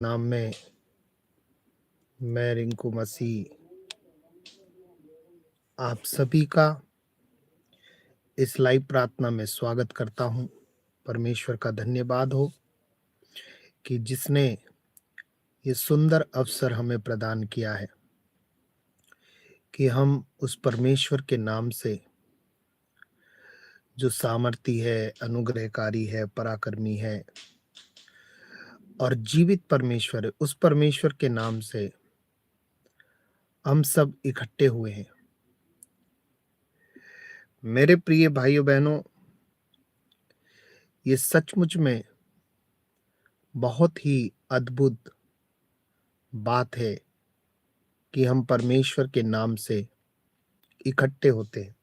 नाम में मैं रिंकू मसीह आप सभी का इस लाइव प्रार्थना में स्वागत करता हूं। परमेश्वर का धन्यवाद हो कि जिसने ये सुंदर अवसर हमें प्रदान किया है कि हम उस परमेश्वर के नाम से जो सामर्थी है, अनुग्रहकारी है, पराक्रमी है और जीवित परमेश्वर है, उस परमेश्वर के नाम से हम सब इकट्ठे हुए हैं। मेरे प्रिय भाइयों बहनों, ये सचमुच में बहुत ही अद्भुत बात है कि हम परमेश्वर के नाम से इकट्ठे होते हैं,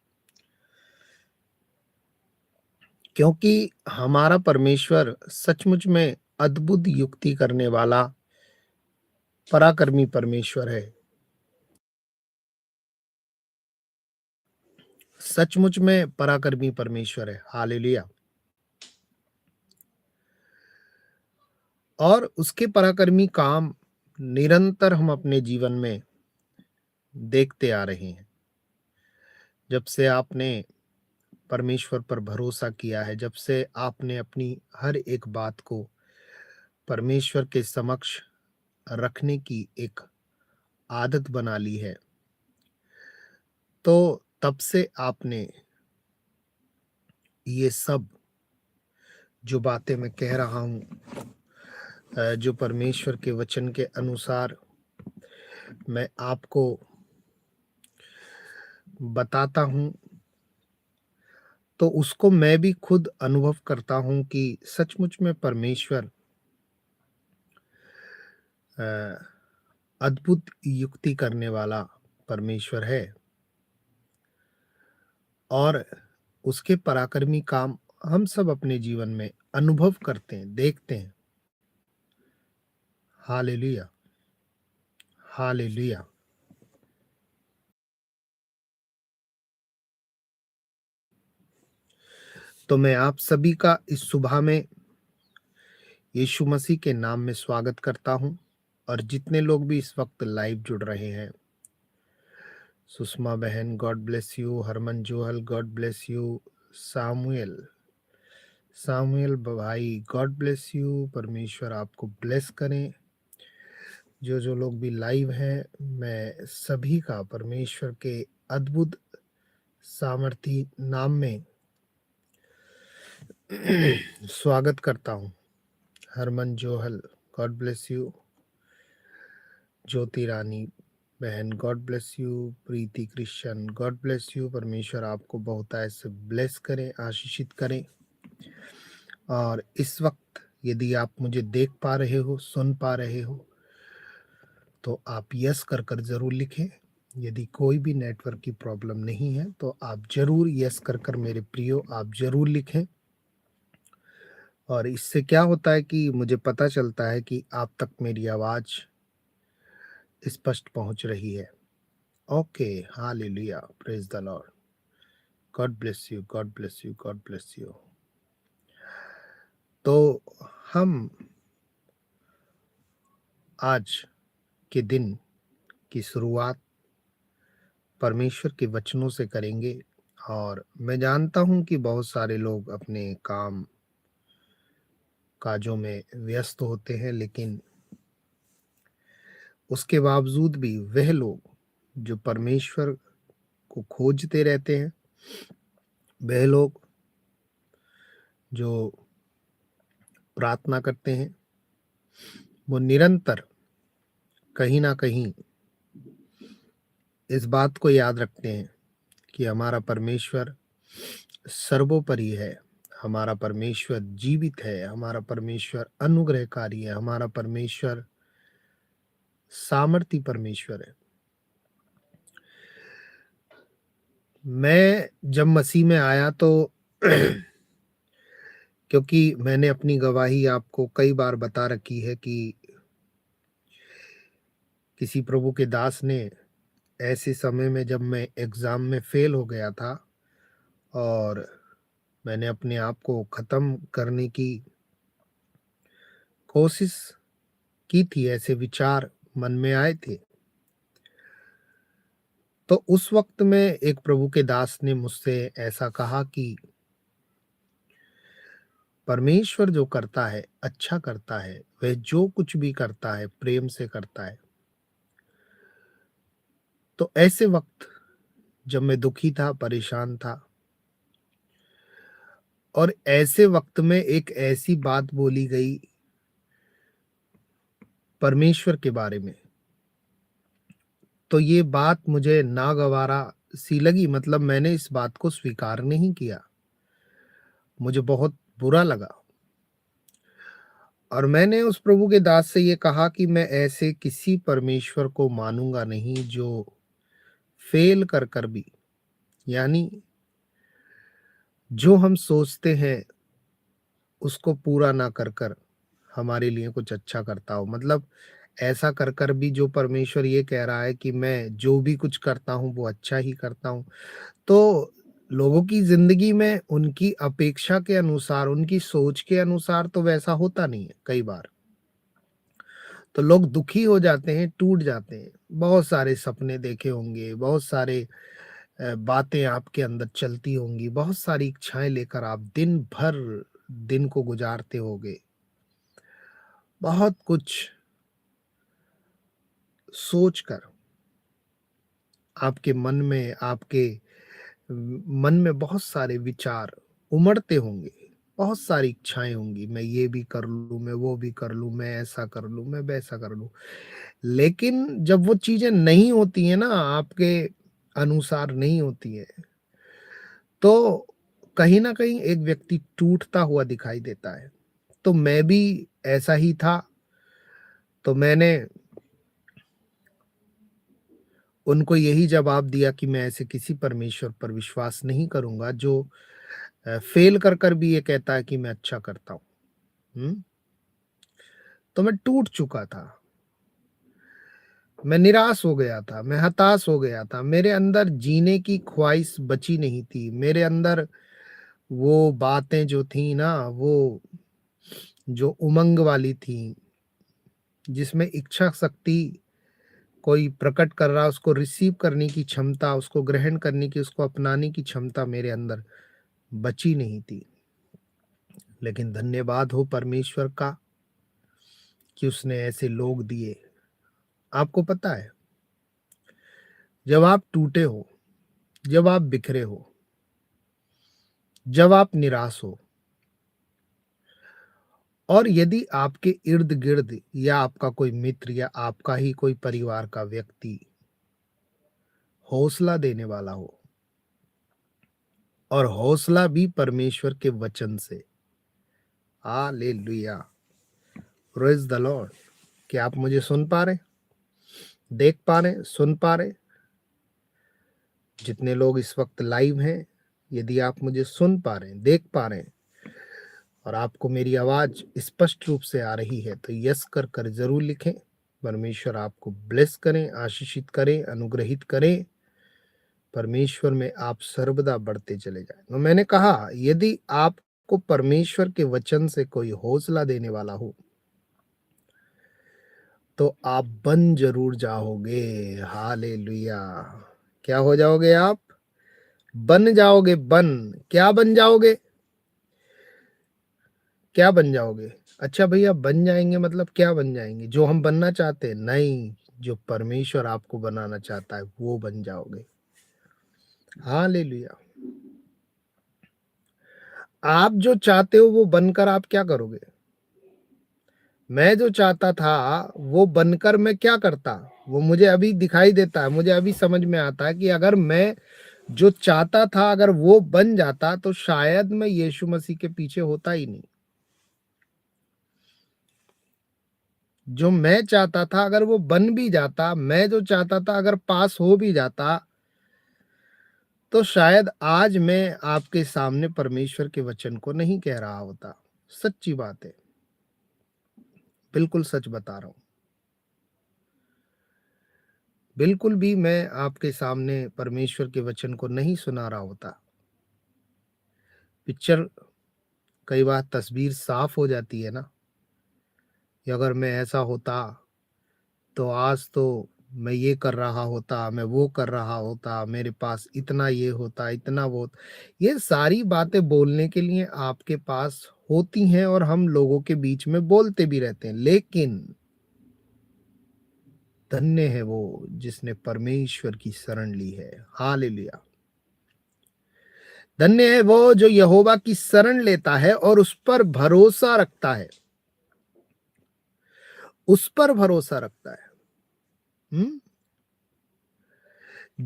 क्योंकि हमारा परमेश्वर सचमुच में अद्भुत युक्ति करने वाला पराक्रमी परमेश्वर है। सचमुच में पराक्रमी परमेश्वर है। हालेलुया। और उसके पराक्रमी काम निरंतर हम अपने जीवन में देखते आ रहे हैं। जब से आपने परमेश्वर पर भरोसा किया है, जब से आपने अपनी हर एक बात को परमेश्वर के समक्ष रखने की एक आदत बना ली है, तो तब से आपने ये सब जो बातें मैं कह रहा हूँ, जो परमेश्वर के वचन के अनुसार मैं आपको बताता हूँ, तो उसको मैं भी खुद अनुभव करता हूँ कि सचमुच में परमेश्वर अद्भुत युक्ति करने वाला परमेश्वर है और उसके पराक्रमी काम हम सब अपने जीवन में अनुभव करते हैं, देखते हैं। Hallelujah, hallelujah. तो मैं आप सभी का इस सुबह में यीशु मसीह के नाम में स्वागत करता हूं और जितने लोग भी इस वक्त लाइव जुड़ रहे हैं, सुषमा बहन God bless you, Harman Johal God bless you, Samuel Samuel भाई गॉड ब्लेस यू, परमेश्वर आपको ब्लेस करें। जो लोग भी लाइव हैं, मैं सभी का परमेश्वर के अद्भुत सामर्थी नाम में स्वागत करता हूं। Harman Johal God bless you, Jyoti Rani बहन God bless you, Preeti Christian God bless you. परमेश्वर आपको बहुत ऐसे ब्लेस करें, आशीषित करें। और इस वक्त यदि आप मुझे देख पा रहे हो, सुन पा रहे हो, तो आप यस कर कर जरूर लिखें। यदि कोई भी नेटवर्क की प्रॉब्लम नहीं है तो आप जरूर यस कर कर मेरे प्रियो आप जरूर लिखें। और इससे क्या होता है कि मुझे पता चलता है कि आप तक मेरी आवाज स्पष्ट पहुंच रही है। Okay, hallelujah, praise the Lord, God bless you, God bless you, God bless you. तो हम आज के दिन की शुरुआत परमेश्वर के वचनों से करेंगे। और मैं जानता हूं कि बहुत सारे लोग अपने काम काजों में व्यस्त होते हैं, लेकिन उसके बावजूद भी वह लोग जो परमेश्वर को खोजते रहते हैं, वह लोग जो प्रार्थना करते हैं, वो निरंतर कहीं ना कहीं इस बात को याद रखते हैं कि हमारा परमेश्वर सर्वोपरि है, हमारा परमेश्वर जीवित है, हमारा परमेश्वर अनुग्रहकारी है, हमारा परमेश्वर सामर्थी परमेश्वर है। मैं जब मसीह में आया तो क्योंकि मैंने अपनी गवाही आपको कई बार बता रखी है कि किसी प्रभु के दास ने ऐसे समय में जब मैं एग्जाम में फेल हो गया था और मैंने अपने आप को खत्म करने की कोशिश की थी, ऐसे विचार मन में आए थे। तो उस वक़्त में एक प्रभु के दास ने मुझसे ऐसा कहा कि परमेश्वर जो करता है, अच्छा करता है। वह जो कुछ भी करता है, प्रेम से करता है। तो ऐसे वक़्त जब मैं दुखी था, परेशान था और ऐसे वक़्त में एक ऐसी बात बोली गई परमेश्वर के बारे में, तो ये बात मुझे नागवारा सी लगी, मतलब मैंने इस बात को स्वीकार नहीं किया। मुझे बहुत बुरा लगा और मैंने उस प्रभु के दास से ये कहा कि मैं ऐसे किसी परमेश्वर को मानूँगा नहीं जो फ़ेल कर कर भी, यानी जो हम सोचते हैं उसको पूरा ना कर कर हमारे लिए कुछ अच्छा करता हो। मतलब ऐसा कर कर भी जो परमेश्वर ये कह रहा है कि मैं जो भी कुछ करता हूँ वो अच्छा ही करता हूँ। तो लोगों की ज़िंदगी में उनकी अपेक्षा के अनुसार, उनकी सोच के अनुसार तो वैसा होता नहीं है कई बार। तो लोग दुखी हो जाते हैं, टूट जाते हैं। बहुत सारे सपने देखे होंगे, बहुत सारे बातें आपके अंदर चलती होंगी, बहुत सारी इच्छाएँ लेकर आप दिन भर दिन को गुज़ारते होंगे। बहुत कुछ सोचकर आपके मन में, आपके मन में बहुत सारे विचार उमड़ते होंगे, बहुत सारी इच्छाएँ होंगी, मैं ये भी कर लूँ, मैं वो भी कर लूँ, मैं ऐसा कर लूँ, मैं वैसा कर लूँ। लेकिन जब वो चीज़ें नहीं होती हैं ना, आपके अनुसार नहीं होती हैं, तो कहीं न कहीं एक व्यक्ति टूटता हुआ दिखाई देता है। तो मैं भी ऐसा ही था, तो मैंने उनको यही जवाब दिया कि मैं ऐसे किसी परमेश्वर पर विश्वास नहीं करूँगा जो फ़ेल कर कर भी ये कहता है कि मैं अच्छा करता हूँ। हुँ? तो मैं टूट चुका था। मैं निराश हो गया था, मैं हताश हो गया था। मेरे अंदर जीने की ख्वाहिश बची नहीं थी। मेरे अंदर वो बातें जो थी ना, वो जो उमंग वाली थी, जिसमें इच्छा शक्ति कोई प्रकट कर रहा है, उसको रिसीव करने की क्षमता, उसको ग्रहण करने की, उसको अपनाने की क्षमता मेरे अंदर बची नहीं थी। लेकिन धन्यवाद हो परमेश्वर का कि उसने ऐसे लोग दिए। आपको पता है, जब आप टूटे हो, जब आप बिखरे हो, जब आप निराश हो और यदि आपके इर्द-गिर्द या आपका कोई मित्र या आपका ही कोई परिवार का व्यक्ति हौसला देने वाला हो और हौसला भी परमेश्वर के वचन से। हालेलुया! Praise the Lord. क्या आप मुझे सुन पा रहे हैं? देख पा रहे हैं? सुन पा रहे हैं? जितने लोग इस वक़्त लाइव हैं, यदि आप मुझे सुन पा रहे हैं, देख पा रहे हैं और आपको मेरी आवाज़ स्पष्ट रूप से आ रही है, तो यस कर कर ज़रूर लिखें। परमेश्वर आपको ब्लेस करें, आशीषित करें, अनुग्रहित करें। परमेश्वर में आप सर्वदा बढ़ते चले जाएँ। तो मैंने कहा, यदि आपको परमेश्वर के वचन से कोई हौसला देने वाला हो, तो आप बन ज़रूर जाओगे। हालेलुया! क्या हो जाओगे आप? बन जाओगे, बन। क्या बन जाओगे? क्या बन जाओगे? अच्छा भैया, बन जाएँगे मतलब क्या बन जाएँगे? जो हम बनना चाहते हैं? नहीं, जो परमेश्वर आपको बनाना चाहता है, वो बन जाओगे। हालेलुया! आप जो चाहते हो वो बनकर आप क्या करोगे? मैं जो चाहता था, वो बनकर मैं क्या करता? वो मुझे अभी दिखाई देता है, मुझे अभी समझ में आता है कि अगर मैं जो चाहता था अगर वो बन जाता, तो शायद मैं यीशु मसीह के पीछे होता ही नहीं। जो मैं चाहता था अगर वो बन भी जाता, मैं जो चाहता था अगर पास हो भी जाता, तो शायद आज मैं आपके सामने परमेश्वर के वचन को नहीं कह रहा होता। सच्ची बात है, बिल्कुल सच बता रहा हूँ। बिल्कुल भी मैं आपके सामने परमेश्वर के वचन को नहीं सुना रहा होता। पिक्चर कई बार तस्वीर साफ हो जाती है ना, अगर मैं ऐसा होता तो आज तो मैं ये कर रहा होता, मैं वो कर रहा होता, मेरे पास इतना ये होता, इतना वो होता। ये सारी बातें बोलने के लिए आपके पास होती हैं और हम लोगों के बीच में बोलते भी रहते हैं, लेकिन धन्य है वो जिसने परमेश्वर की शरण ली है। हालेलुया। धन्य है वो जो यहोवा की शरण लेता है और उस पर भरोसा रखता है, उस पर भरोसा रखता है। हम्म।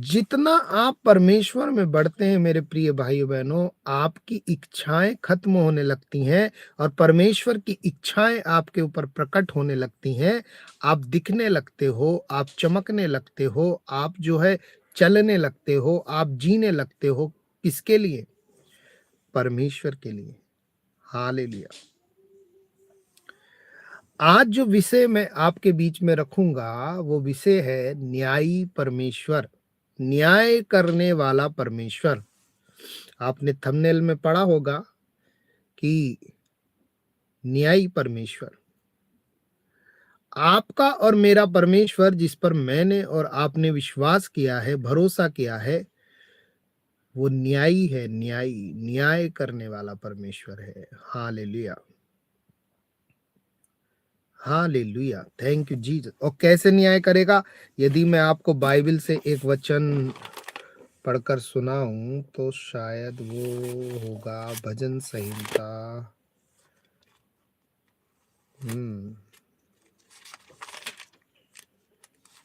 जितना आप परमेश्वर में बढ़ते हैं मेरे प्रिय भाइयों बहनों, आपकी इच्छाएं खत्म होने लगती हैं और परमेश्वर की इच्छाएं आपके ऊपर प्रकट होने लगती हैं। आप दिखने लगते हो, आप चमकने लगते हो, आप जो है चलने लगते हो, आप जीने लगते हो। किसके लिए? परमेश्वर के लिए। हालेलुया। आज जो विषय मैं आपके बीच में रखूंगा वो विषय है न्यायी परमेश्वर, न्याय करने वाला परमेश्वर। आपने थंबनेल में पढ़ा होगा कि न्यायी परमेश्वर, आपका और मेरा परमेश्वर जिस पर मैंने और आपने विश्वास किया है, भरोसा किया है, वो न्यायी है, न्यायी, न्याय करने वाला परमेश्वर है। Hallelujah, hallelujah, thank you Jesus. और कैसे न्याय करेगा? यदि मैं आपको बाइबल से एक वचन पढ़कर सुनाऊं तो शायद वो होगा Bhajan Sanhita.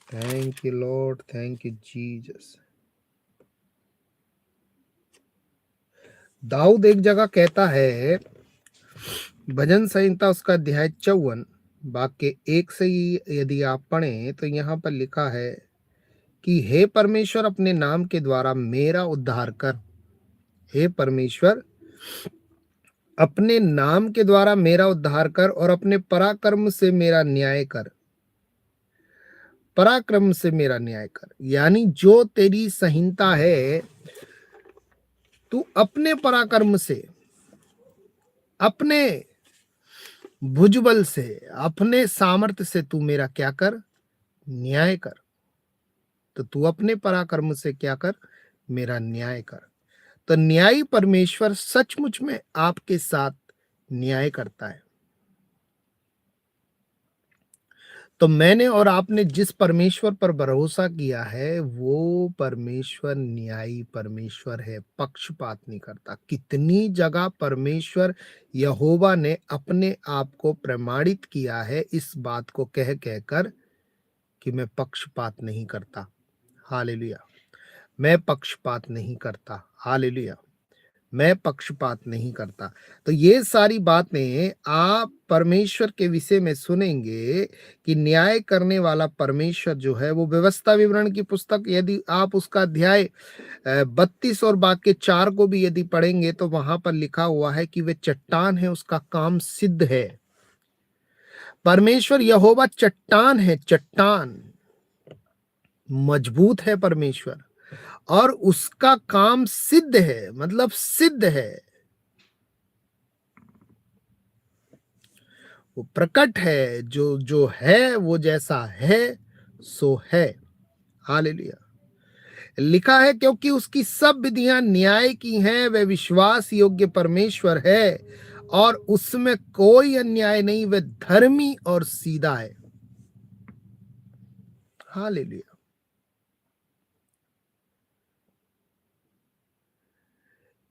Thank you Lord, thank you Jesus. दाऊद एक जगह कहता है, भजन संहिता उसका अध्याय 54 वाक्य 1 से ही यदि आप पढ़ें तो यहाँ पर लिखा है कि हे परमेश्वर अपने नाम के द्वारा मेरा उद्धार कर। हे परमेश्वर अपने नाम के द्वारा मेरा उद्धार कर और अपने पराक्रम से मेरा न्याय कर। पराक्रम से मेरा न्याय कर यानी जो तेरी संहिता है, तू अपने पराक्रम से, अपने भुजबल से, अपने सामर्थ्य से तू मेरा क्या कर? न्याय कर। तो तू अपने पराक्रम से क्या कर? मेरा न्याय कर। तो न्यायी परमेश्वर सचमुच में आपके साथ न्याय करता है। तो मैंने और आपने जिस परमेश्वर पर भरोसा किया है वो परमेश्वर न्यायी परमेश्वर है, पक्षपात नहीं करता। कितनी जगह परमेश्वर यहोवा ने अपने आप को प्रमाणित किया है इस बात को कह कहकर कि मैं पक्षपात नहीं करता। हालेलुया, मैं पक्षपात नहीं करता। हालेलुया, मैं पक्षपात नहीं करता। तो ये सारी बातें आप परमेश्वर के विषय में सुनेंगे कि न्याय करने वाला परमेश्वर जो है वो व्यवस्था विवरण की पुस्तक यदि आप उसका अध्याय 32 और वाक्य 4 को भी यदि पढ़ेंगे तो वहां पर लिखा हुआ है कि वे चट्टान है, उसका काम सिद्ध है। परमेश्वर यहोवा चट्टान है, चट्टान मजबूत है परमेश्वर, और उसका काम सिद्ध है, मतलब सिद्ध है, वो प्रकट है। जो जो है वो जैसा है सो है। हालेलुया। लिखा है क्योंकि उसकी सब विधियां न्याय की हैं, वह विश्वास योग्य परमेश्वर है और उसमें कोई अन्याय नहीं, वह धर्मी और सीधा है। हालेलुया।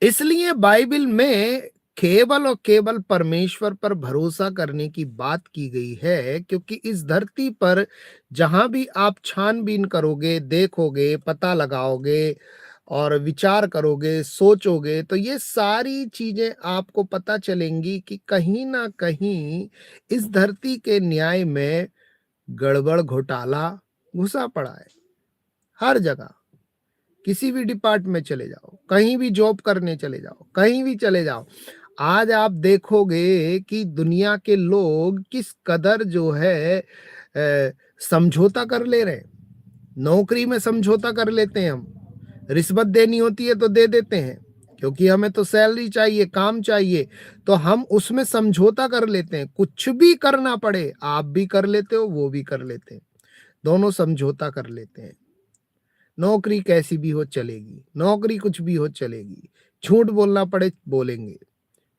इसलिए बाइबल में केवल और केवल परमेश्वर पर भरोसा करने की बात की गई है, क्योंकि इस धरती पर जहां भी आप छानबीन करोगे, देखोगे, पता लगाओगे और विचार करोगे, सोचोगे, तो ये सारी चीजें आपको पता चलेंगी कि कहीं ना कहीं इस धरती के न्याय में गड़बड़ घोटाला घुसा पड़ा है। हर जगह, किसी भी डिपार्टमेंट में चले जाओ, कहीं भी जॉब करने चले जाओ, कहीं भी चले जाओ, आज आप देखोगे कि दुनिया के लोग किस कदर जो है समझौता कर ले रहे हैं। नौकरी में समझौता कर लेते हैं हम, रिश्वत देनी होती है तो दे देते हैं, क्योंकि हमें तो सैलरी चाहिए, काम चाहिए, तो हम उसमें समझौता कर लेते हैं। कुछ भी करना पड़े, आप भी कर लेते हो, वो भी कर लेते हैं, दोनों समझौता कर लेते हैं। नौकरी कैसी भी हो चलेगी, नौकरी कुछ भी हो चलेगी, झूठ बोलना पड़े बोलेंगे।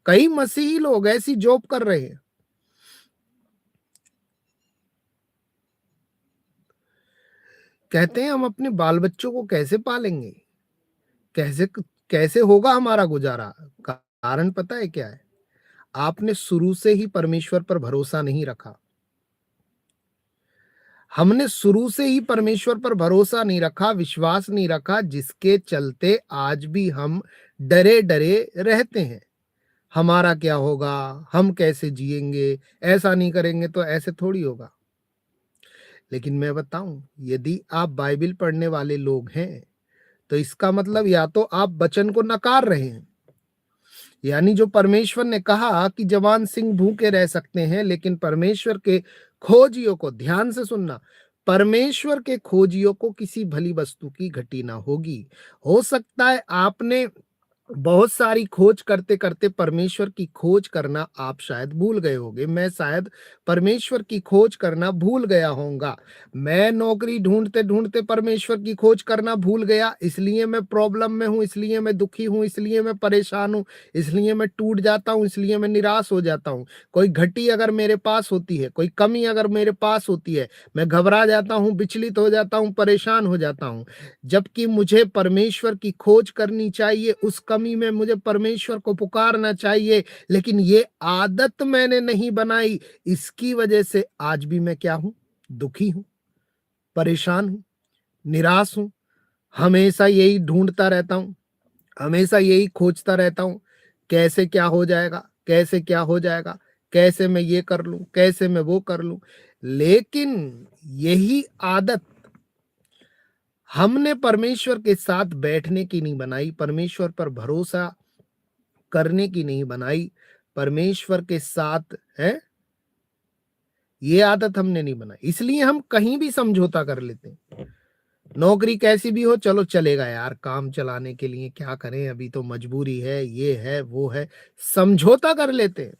कई मसीही लोग ऐसी जॉब कर रहे हैं, कहते हैं हम अपने बाल बच्चों को कैसे पालेंगे, कैसे कैसे होगा हमारा गुजारा। कारण पता है क्या है? आपने शुरू से ही परमेश्वर पर भरोसा नहीं रखा। हमने शुरू से ही परमेश्वर पर भरोसा नहीं रखा, विश्वास नहीं रखा, जिसके चलते आज भी हम डरे डरे रहते हैं। हमारा क्या होगा, हम कैसे जिएंगे, ऐसा नहीं करेंगे तो ऐसे थोड़ी होगा। लेकिन मैं बताऊं, यदि आप बाइबल पढ़ने वाले लोग हैं तो इसका मतलब या तो आप वचन को नकार रहे हैं, यानी जो परमेश्वर ने कहा कि जवान सिंह भूखे रह सकते हैं, लेकिन परमेश्वर के खोजियों को ध्यान से सुनना, परमेश्वर के खोजियों को किसी भली वस्तु की घटी ना होगी। हो सकता है आपने बहुत सारी खोज करते करते परमेश्वर की खोज करना आप शायद भूल गए होंगे। मैं शायद परमेश्वर की खोज करना भूल गया होऊंगा। मैं नौकरी ढूंढते ढूंढते परमेश्वर की खोज करना भूल गया, इसलिए मैं प्रॉब्लम में हूं, इसलिए मैं दुखी हूं, इसलिए मैं परेशान हूं, इसलिए मैं टूट जाता हूं, इसलिए मैं निराश हो जाता हूं। कोई घटी अगर मेरे पास होती है, कोई कमी अगर मेरे पास होती है, मैं घबरा जाता हूं, विचलित हो जाता हूं, परेशान हो जाता हूं। जबकि मुझे परमेश्वर की खोज करनी चाहिए, उस कमी में मुझे परमेश्वर को पुकारना चाहिए, लेकिन ये आदत मैंने नहीं बनाई। इसकी वजह से आज भी मैं क्या हूं? दुखी हूं, परेशान हूं, निराश हूं। हमेशा यही ढूंढता रहता हूं, हमेशा यही खोजता रहता हूं, कैसे क्या हो जाएगा, कैसे क्या हो जाएगा, कैसे मैं ये कर लूं, कैसे मैं वो कर लूं। लेकिन यही आदत हमने परमेश्वर के साथ बैठने की नहीं बनाई, परमेश्वर पर भरोसा करने की नहीं बनाई, परमेश्वर के साथ है, ये आदत हमने नहीं बनाई। इसलिए हम कहीं भी समझौता कर लेते हैं। नौकरी कैसी भी हो, चलो चलेगा यार, काम चलाने के लिए क्या करें, अभी तो मजबूरी है, ये है वो है, समझौता कर लेते हैं।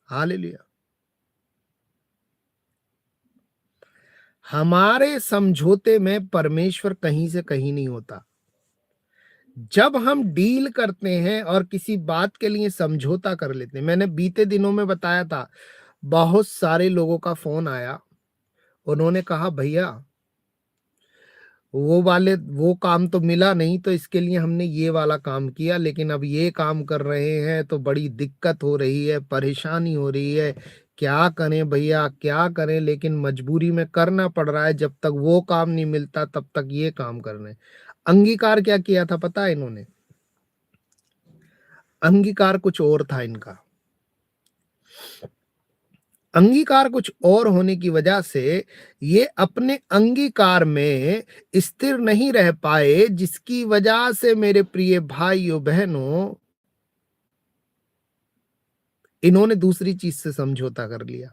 हालेलुया। हमारे समझौते में परमेश्वर कहीं से कहीं नहीं होता। जब हम डील करते हैं और किसी बात के लिए समझौता कर लेते हैं, मैंने बीते दिनों में बताया था, बहुत सारे लोगों का फोन आया, उन्होंने कहा भैया वो काम तो मिला नहीं, तो इसके लिए हमने ये वाला काम किया, लेकिन अब ये काम कर रहे हैं तो बड़ी दिक्कत हो रही है, परेशानी हो रही है, क्या करें भैया क्या करें, लेकिन मजबूरी में करना पड़ रहा है, जब तक वो काम नहीं मिलता तब तक ये काम करना है। अंगीकार क्या किया था पता है इन्होंने? अंगीकार कुछ और था इनका। अंगीकार कुछ और होने की वजह से ये अपने अंगीकार में स्थिर नहीं रह पाए, जिसकी वजह से मेरे प्रिय भाइयों बहनों, इन्होंने दूसरी चीज से समझौता कर लिया।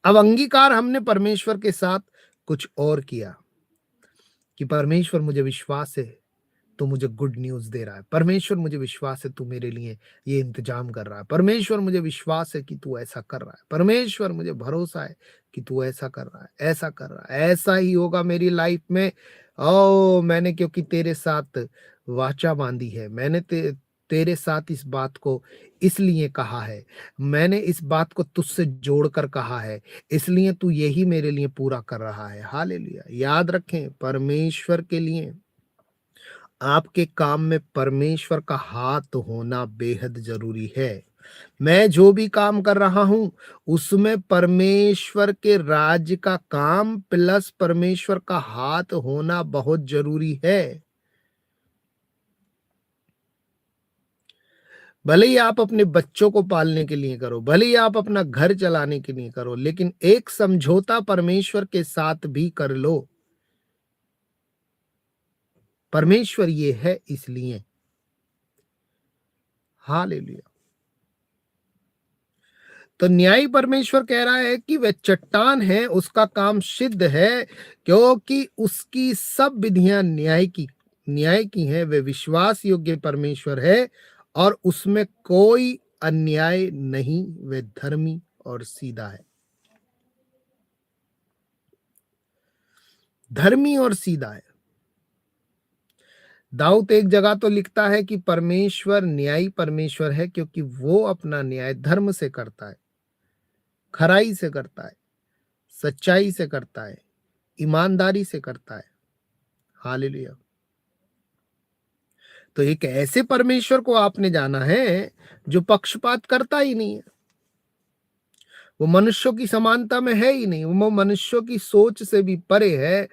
अब अंगीकार हमने परमेश्वर के साथ कुछ और किया कि परमेश्वर मुझे विश्वास है तू मुझे गुड न्यूज़ दे रहा है। परमेश्वर मुझे विश्वास है तू मेरे लिए ये इंतजाम कर रहा है। परमेश्वर मुझे विश्वास है कि तू ऐसा कर रहा है। परमेश्वर मुझे भरोसा है कि तू ऐसा कर रहा है, ऐसा कर रहा है, ऐसा ही होगा मेरी लाइफ में। ओ मैंने क्योंकि तेरे साथ वाचा बांधी है, मैंने तेरे साथ इस बात को इसलिए कहा है, मैंने इस बात को तुझसे जोड़कर कहा है, इसलिए तू यही मेरे लिए पूरा कर रहा है। हालेलुया। याद रखें, परमेश्वर के लिए आपके काम में परमेश्वर का हाथ होना बेहद जरूरी है। मैं जो भी काम कर रहा हूं उसमें परमेश्वर के राज्य का काम प्लस परमेश्वर का हाथ होना बहुत जरूरी है। भले ही आप अपने बच्चों को पालने के लिए करो, भले ही आप अपना घर चलाने के लिए करो, लेकिन एक समझौता परमेश्वर के साथ भी कर लो। परमेश्वर ये है इसलिए। हालेलुया। तो न्यायी परमेश्वर कह रहा है कि वह चट्टान है, उसका काम सिद्ध है, क्योंकि उसकी सब विधियां न्याय की हैं। वे विश्वास योग्य परमेश्वर है और उसमें कोई अन्याय नहीं, वे धर्मी और सीधा है। धर्मी और सीधा है। दाऊद एक जगह तो लिखता है कि परमेश्वर न्यायी परमेश्वर है, क्योंकि वो अपना न्याय धर्म से करता है, खराई से करता है, सच्चाई से करता है, ईमानदारी से करता है। हालेलुया। तो एक ऐसे परमेश्वर को आपने जाना है जो पक्षपात करता ही नहीं है। वो मनुष्यों की समानता में है ही नहीं, वो मनुष्यों की सोच से भी परे है।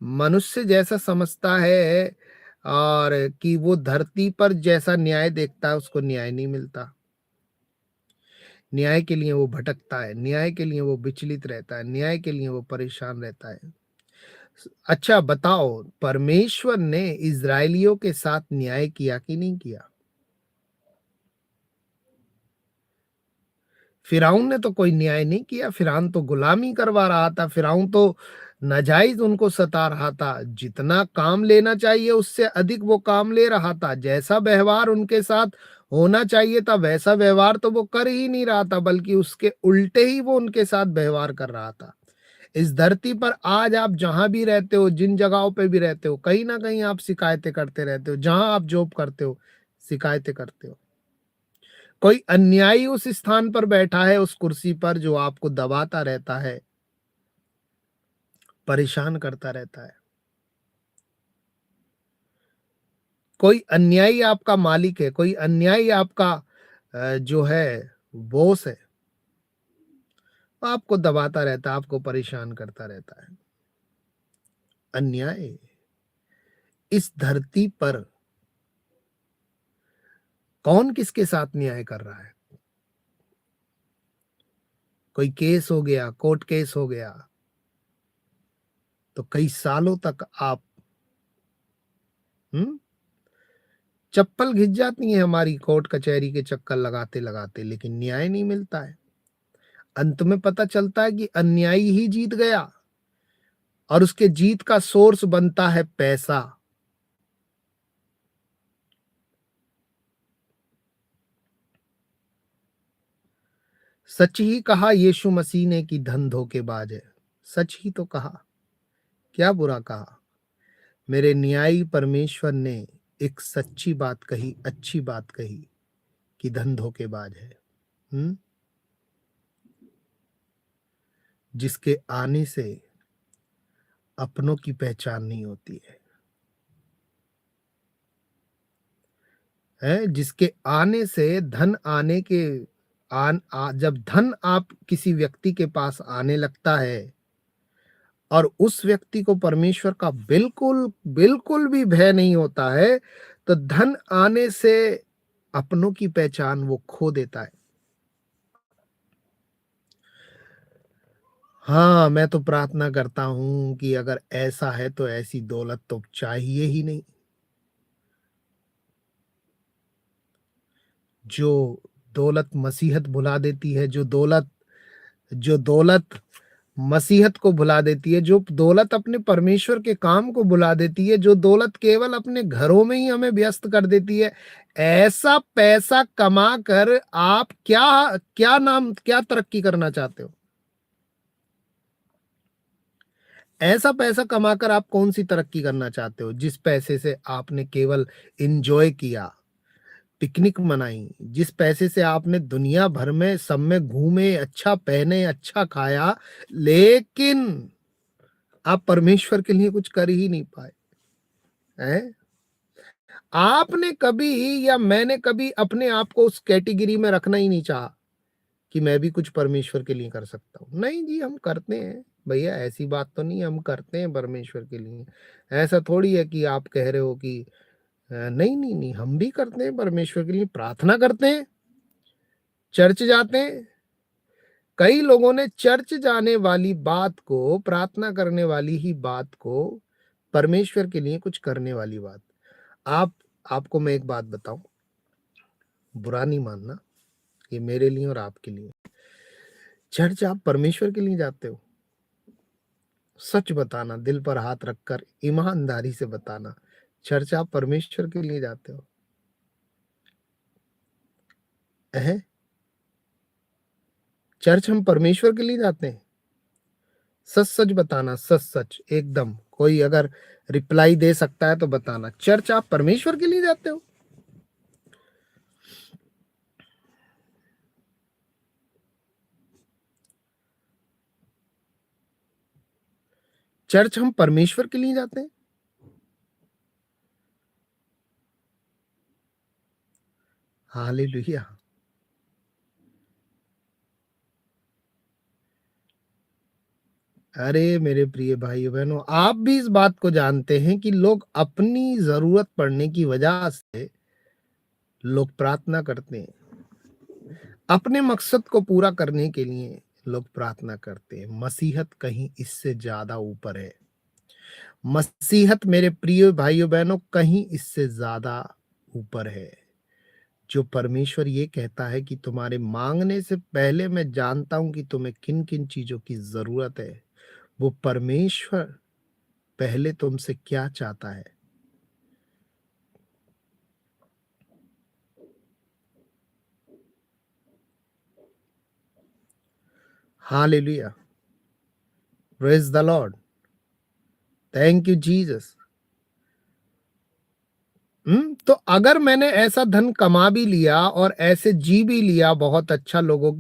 मनुष्य जैसा समझता है और कि वो धरती पर जैसा न्याय देखता है, उसको न्याय नहीं मिलता। न्याय के लिए वो भटकता है, न्याय के लिए वो विचलित रहता है, न्याय के लिए वो परेशान रहता है। अच्छा बताओ, परमेश्वर ने इजरायलियों के साथ न्याय किया कि नहीं किया? फिरौन ने तो कोई न्याय नहीं किया। फिरौन तो गुलामी करवा रहा था, फिरौन तो नाजायज उनको सता रहा था। जितना काम लेना चाहिए उससे अधिक वो काम ले रहा था। जैसा व्यवहार उनके साथ होना चाहिए था वैसा व्यवहार तो वो कर ही नहीं रहा था, बल्कि उसके उल्टे ही वो उनके साथ व्यवहार कर रहा था। इस धरती पर आज आप जहां भी रहते हो, जिन जगहों पे भी रहते हो, कहीं ना कहीं आप शिकायतें करते रहते हो। जहां आप जॉब करते हो, शिकायतें करते हो। कोई अन्यायी उस स्थान पर बैठा है, उस कुर्सी पर, जो आपको दबाता रहता है, परेशान करता रहता है। कोई अन्यायी आपका मालिक है, कोई अन्यायी आपका जो है बॉस है, आपको दबाता रहता है, आपको परेशान करता रहता है। अन्याय इस धरती पर कौन किसके साथ न्याय कर रहा है? कोई केस हो गया, कोर्ट केस हो गया, तो कई सालों तक आप हम्म चप्पल घिस जाती है हमारी कोर्ट कचहरी के चक्कर लगाते लगाते, लेकिन न्याय नहीं मिलता है। अंत में पता चलता है कि अन्यायी ही जीत गया, और उसके जीत का सोर्स बनता है पैसा। सच ही कहा यीशु मसीह ने कि धन धोखेबाज है। सच ही तो कहा, क्या बुरा कहा? मेरे न्यायी परमेश्वर ने एक सच्ची बात कही, अच्छी बात कही कि धन धोखेबाज है। हम्म जिसके आने से अपनों की पहचान नहीं होती है जिसके आने से धन आने के जब धन आप किसी व्यक्ति के पास आने लगता है और उस व्यक्ति को परमेश्वर का बिल्कुल बिल्कुल भी भय नहीं होता है, तो धन आने से अपनों की पहचान वो खो देता है। हाँ, मैं तो प्रार्थना करता हूं कि अगर ऐसा है तो ऐसी दौलत तो चाहिए ही नहीं। जो दौलत मसीहत भुला देती है, जो दौलत मसीहत को भुला देती है, जो दौलत अपने परमेश्वर के काम को भुला देती है, जो दौलत केवल अपने घरों में ही हमें व्यस्त कर देती है, ऐसा पैसा कमा कर आप क्या क्या तरक्की करना चाहते हो? ऐसा पैसा कमाकर आप कौन सी तरक्की करना चाहते हो जिस पैसे से आपने केवल एंजॉय किया, पिकनिक मनाई, जिस पैसे से आपने दुनिया भर में सब में घूमे, अच्छा पहने, अच्छा खाया, लेकिन आप परमेश्वर के लिए कुछ कर ही नहीं पाए हैं? आपने कभी या मैंने कभी अपने आप को उस कैटेगरी में रखना ही नहीं चाहा कि मैं भी कुछ परमेश्वर के लिए कर सकता हूँ। नहीं जी, हम करते हैं भैया, ऐसी बात तो नहीं है, हम करते हैं परमेश्वर के लिए। ऐसा थोड़ी है कि आप कह रहे हो कि नहीं नहीं नहीं, हम भी करते हैं परमेश्वर के लिए, प्रार्थना करते हैं, चर्च जाते हैं। कई लोगों ने चर्च जाने वाली बात को, प्रार्थना करने वाली ही बात को, परमेश्वर के लिए कुछ करने वाली बात, आप आपको मैं एक बात बताऊं, बुरा नहीं मानना, ये मेरे लिए और आपके लिए। चर्च आप परमेश्वर के लिए जाते हो? सच बताना, दिल पर हाथ रखकर ईमानदारी से बताना, चर्च आप परमेश्वर के लिए जाते हो? हैं? चर्च हम परमेश्वर के लिए जाते हैं? सच-सच बताना, सच-सच एकदम। कोई अगर रिप्लाई दे सकता है तो बताना, चर्च आप परमेश्वर के लिए जाते हो? चर्च हम परमेश्वर के लिए जाते हैं? हालेलुया! अरे मेरे प्रिय भाइयों-बहनों, आप भी इस बात को जानते हैं कि लोग अपनी ज़रूरत पड़ने की वजह से लोग प्रार्थना करते हैं। अपने मकसद को पूरा करने के लिए लोग प्रार्थना करते हैं। मसीहत कहीं इससे ज़्यादा ऊपर है। मसीहत मेरे प्रिय भाइयों-बहनों कहीं इससे ज़्यादा ऊपर है। जो परमेश्वर ये कहता है कि तुम्हारे माँगने से पहले मैं जानता हूँ कि तुम्हें किन-किन चीज़ों की ज़रूरत है। वो परमेश्वर पहले तुमसे क्या चाहता है? Hallelujah! Praise the Lord! Thank you Jesus. तो अगर मैंने ऐसा धन कमा भी लिया और ऐसे जी भी लिया बहुत अच्छा लोगों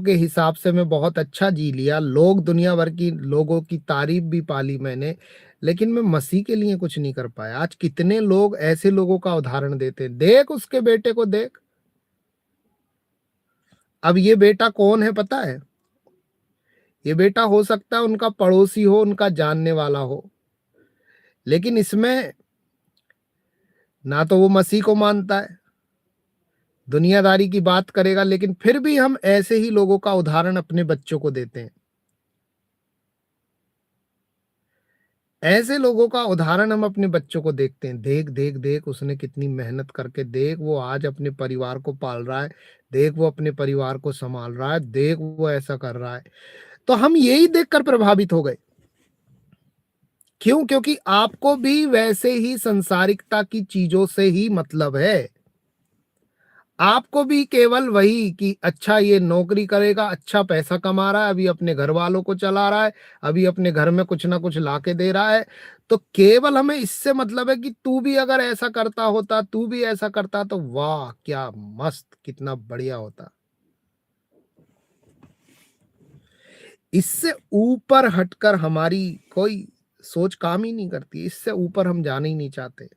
के हिसाब से मैं बहुत अच्छा जी लिया, लोग दुनिया भर की लोगों की तारीफ़ भी पा ली मैंने, लेकिन मैं मसीह के लिए कुछ नहीं कर पाया। आज कितने लोग ऐसे लोगों का उदाहरण देते हैं, देख उसके बेटे को देख। अब ये बेटा कौन है पता है? ये बेटा हो सकता है उनका पड़ोसी हो, उनका जानने वाला हो, लेकिन इसमें ना तो वो मसीह को मानता है, दुनियादारी की बात करेगा, लेकिन फिर भी हम ऐसे ही लोगों का उदाहरण अपने बच्चों को देते हैं। ऐसे लोगों का उदाहरण हम अपने बच्चों को देखते हैं। देख, देख, देख उसने कितनी मेहनत करके देख वो आज अपने परिवार को पाल रहा है, देख वो अपने परिवार को सँभाल रहा है, देख वो ऐसा कर रहा है। तो हम यही देखकर प्रभावित हो गए। क्यों? क्योंकि आपको भी वैसे ही सांसारिकता की चीज़ों से ही मतलब है। आपको भी केवल वही कि अच्छा ये नौकरी करेगा, अच्छा पैसा कमा रहा है, अभी अपने घर वालों को चला रहा है, अभी अपने घर में कुछ ना कुछ ला के दे रहा है। तो केवल हमें इससे मतलब है कि तू भी अगर ऐसा करता होता, तू भी ऐसा करता तो वाह! क्या मस्त, कितना बढ़िया होता। इससे ऊपर हटकर हमारी कोई सोच काम ही नहीं करती, इससे ऊपर हम जाना ही नहीं चाहते।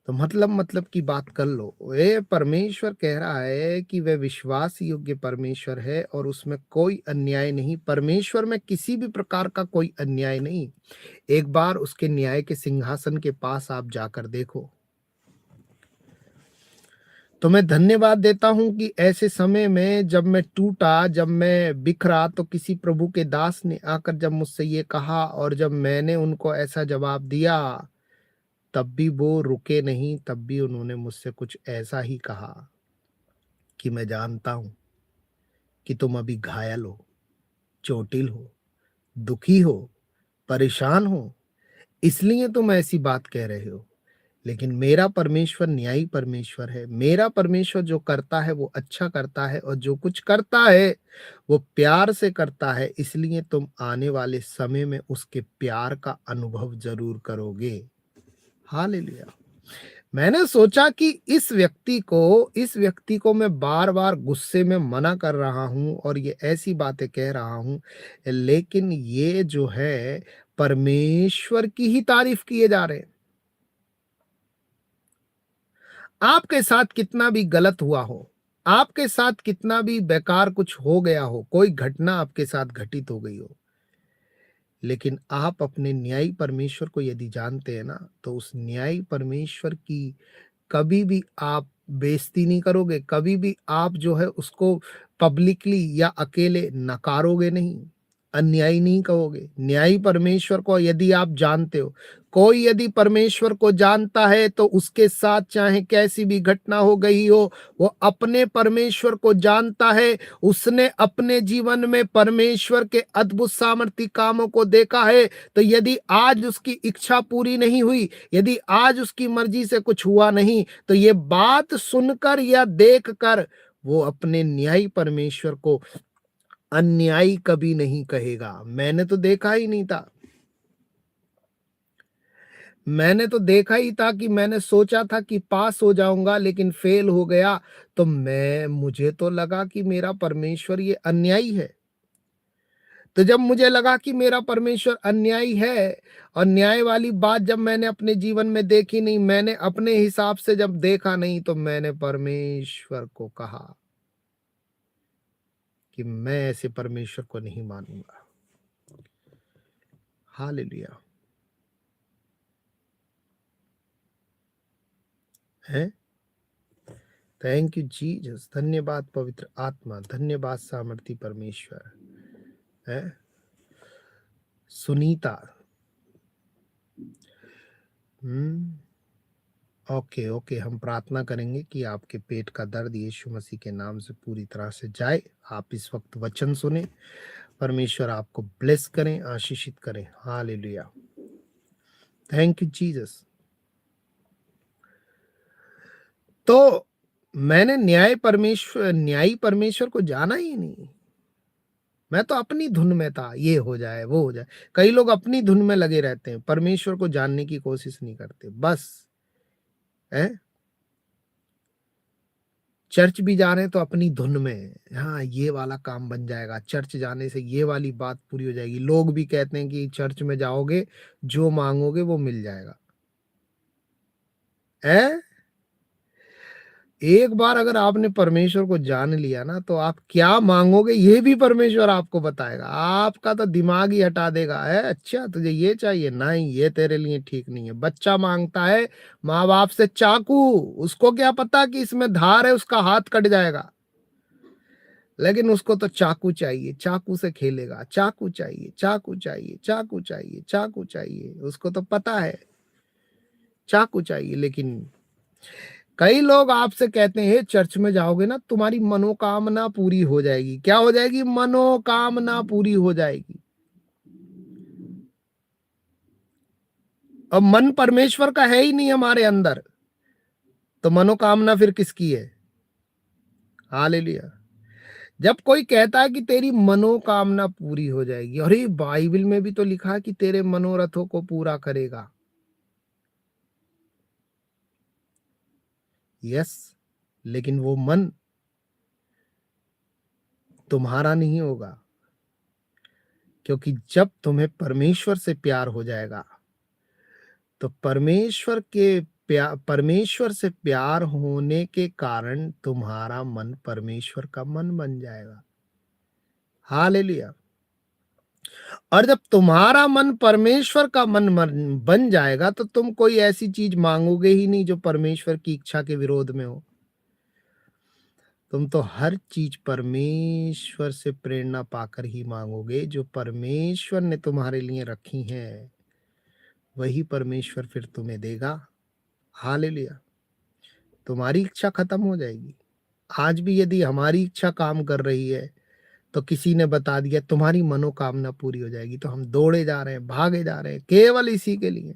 तो मतलब की बात कर लो। ये परमेश्वर कह रहा है कि वह विश्वास योग्य परमेश्वर है और उसमें कोई अन्याय नहीं। परमेश्वर में किसी भी प्रकार का कोई अन्याय नहीं। एक बार उसके न्याय के सिंहासन के पास आप जाकर देखो। तो मैं धन्यवाद देता हूँ कि ऐसे समय में जब मैं टूटा, जब मैं बिखरा, तो किसी प्रभु के दास ने आकर जब मुझसे ये कहा और जब मैंने उनको ऐसा जवाब दिया, तब भी वो रुके नहीं, तब भी उन्होंने मुझसे कुछ ऐसा ही कहा कि मैं जानता हूँ कि तुम अभी घायल हो, चोटिल हो, दुखी हो, परेशान हो, इसलिए तुम ऐसी बात कह रहे हो। लेकिन मेरा परमेश्वर न्यायी परमेश्वर है। मेरा परमेश्वर जो करता है वो अच्छा करता है और जो कुछ करता है वो प्यार से करता है, इसलिए तुम आने वाले समय में उसके प्यार का अनुभव ज़रूर करोगे। हालेलुया! मैंने सोचा कि इस व्यक्ति को मैं बार-बार गुस्से में मना कर रहा हूँ और ये ऐसी बातें कह रहा हूँ, लेकिन ये जो है परमेश्वर की ही तारीफ़ किए जा रहे हैं। आपके साथ कितना भी गलत हुआ हो, आपके साथ कितना भी बेकार कुछ हो गया हो, कोई घटना आपके साथ घटित हो गई हो, लेकिन आप अपने न्यायी परमेश्वर को यदि जानते हैं ना, तो उस न्यायी परमेश्वर की कभी भी आप बेइज़्ज़ती नहीं करोगे, कभी भी आप जो है उसको पब्लिकली या अकेले नकारोगे नहीं। अन्यायी नहीं कहोगे। न्यायी परमेश्वर को यदि आप जानते हो, कोई यदि परमेश्वर को जानता है तो उसके साथ चाहे कैसी भी घटना हो गई हो, वो अपने परमेश्वर को जानता है। उसने अपने जीवन में परमेश्वर के अद्भुत सामर्थ्य कामों को देखा है। तो यदि आज उसकी इच्छा पूरी नहीं हुई, यदि आज उसकी मर्जी से कुछ हुआ नहीं, तो ये बात सुनकर या देखकर वो अपने न्यायी परमेश्वर को अन्यायी कभी नहीं कहेगा। मैंने तो देखा ही नहीं था। मैंने तो देखा ही था कि मैंने सोचा था कि पास हो जाऊंगा लेकिन फेल हो गया। तो मुझे तो लगा कि मेरा परमेश्वर ये अन्यायी है। तो जब मुझे लगा कि मेरा परमेश्वर अन्यायी है और न्याय वाली बात जब मैंने अपने जीवन में देखी नहीं, मैंने अपने हिसाब से जब देखा नहीं, तो मैंने परमेश्वर को कहा कि मैं ऐसे परमेश्वर को नहीं मानूंगा। हालेलुया। है। Thank you Jesus. धन्यवाद पवित्र आत्मा, धन्यवाद सामर्थी परमेश्वर। है। सुनीता। ओके ओके, हम प्रार्थना करेंगे कि आपके पेट का दर्द यीशु मसीह के नाम से पूरी तरह से जाए। आप इस वक्त वचन सुने, परमेश्वर आपको ब्लेस करें, आशीषित करें। हालेलुया। Thank you Jesus. तो मैंने न्यायी परमेश्वर को जाना ही नहीं। मैं तो अपनी धुन में था, ये हो जाए वो हो जाए। कई लोग अपनी धुन में लगे रहते हैं, परमेश्वर को जानने की कोशिश नहीं करते। बस है, चर्च भी जा रहे हैं तो अपनी धुन में, हाँ ये वाला काम बन जाएगा, चर्च जाने से ये वाली बात पूरी हो जाएगी। लोग भी कहते हैं कि चर्च में जाओगे जो मांगोगे वो मिल जाएगा। है। एक बार अगर आपने परमेश्वर को जान लिया ना, तो आप क्या मांगोगे ये भी परमेश्वर आपको बताएगा। आपका तो दिमाग ही हटा देगा। है, अच्छा तुझे ये चाहिए, नहीं ये तेरे लिए ठीक नहीं है। बच्चा मांगता है माँ बाप से चाकू, उसको क्या पता कि इसमें धार है, उसका हाथ कट जाएगा, लेकिन उसको तो चाकू चाहिए, चाकू से खेलेगा। चाकू चाहिए, चाकू चाहिए, चाकू चाहिए, चाकू चाहिए, उसको तो पता है चाकू चाहिए। लेकिन कई लोग आपसे कहते हैं चर्च में जाओगे ना तुम्हारी मनोकामना पूरी हो जाएगी। क्या हो जाएगी? मनोकामना पूरी हो जाएगी। अब मन परमेश्वर का है ही नहीं हमारे अंदर, तो मनोकामना फिर किसकी है? हालेलुया। जब कोई कहता है कि तेरी मनोकामना पूरी हो जाएगी, अरे बाइबल में भी तो लिखा है कि तेरे मनोरथों को पूरा करेगा। यस, लेकिन वो मन तुम्हारा नहीं होगा, क्योंकि जब तुम्हें परमेश्वर से प्यार हो जाएगा तो परमेश्वर से प्यार होने के कारण तुम्हारा मन परमेश्वर का मन बन जाएगा। हालेलुया। और जब तुम्हारा मन परमेश्वर का मन बन जाएगा तो तुम कोई ऐसी चीज मांगोगे ही नहीं जो परमेश्वर की इच्छा के विरोध में हो। तुम तो हर चीज परमेश्वर से प्रेरणा पाकर ही मांगोगे। जो परमेश्वर ने तुम्हारे लिए रखी है वही परमेश्वर फिर तुम्हें देगा। हालेलुया। तुम्हारी इच्छा खत्म हो जाएगी। आज भी यदि हमारी इच्छा काम कर रही है तो किसी ने बता दिया तुम्हारी मनोकामना पूरी हो जाएगी, तो हम दौड़े जा रहे हैं, भागे जा रहे हैं केवल इसी के लिए,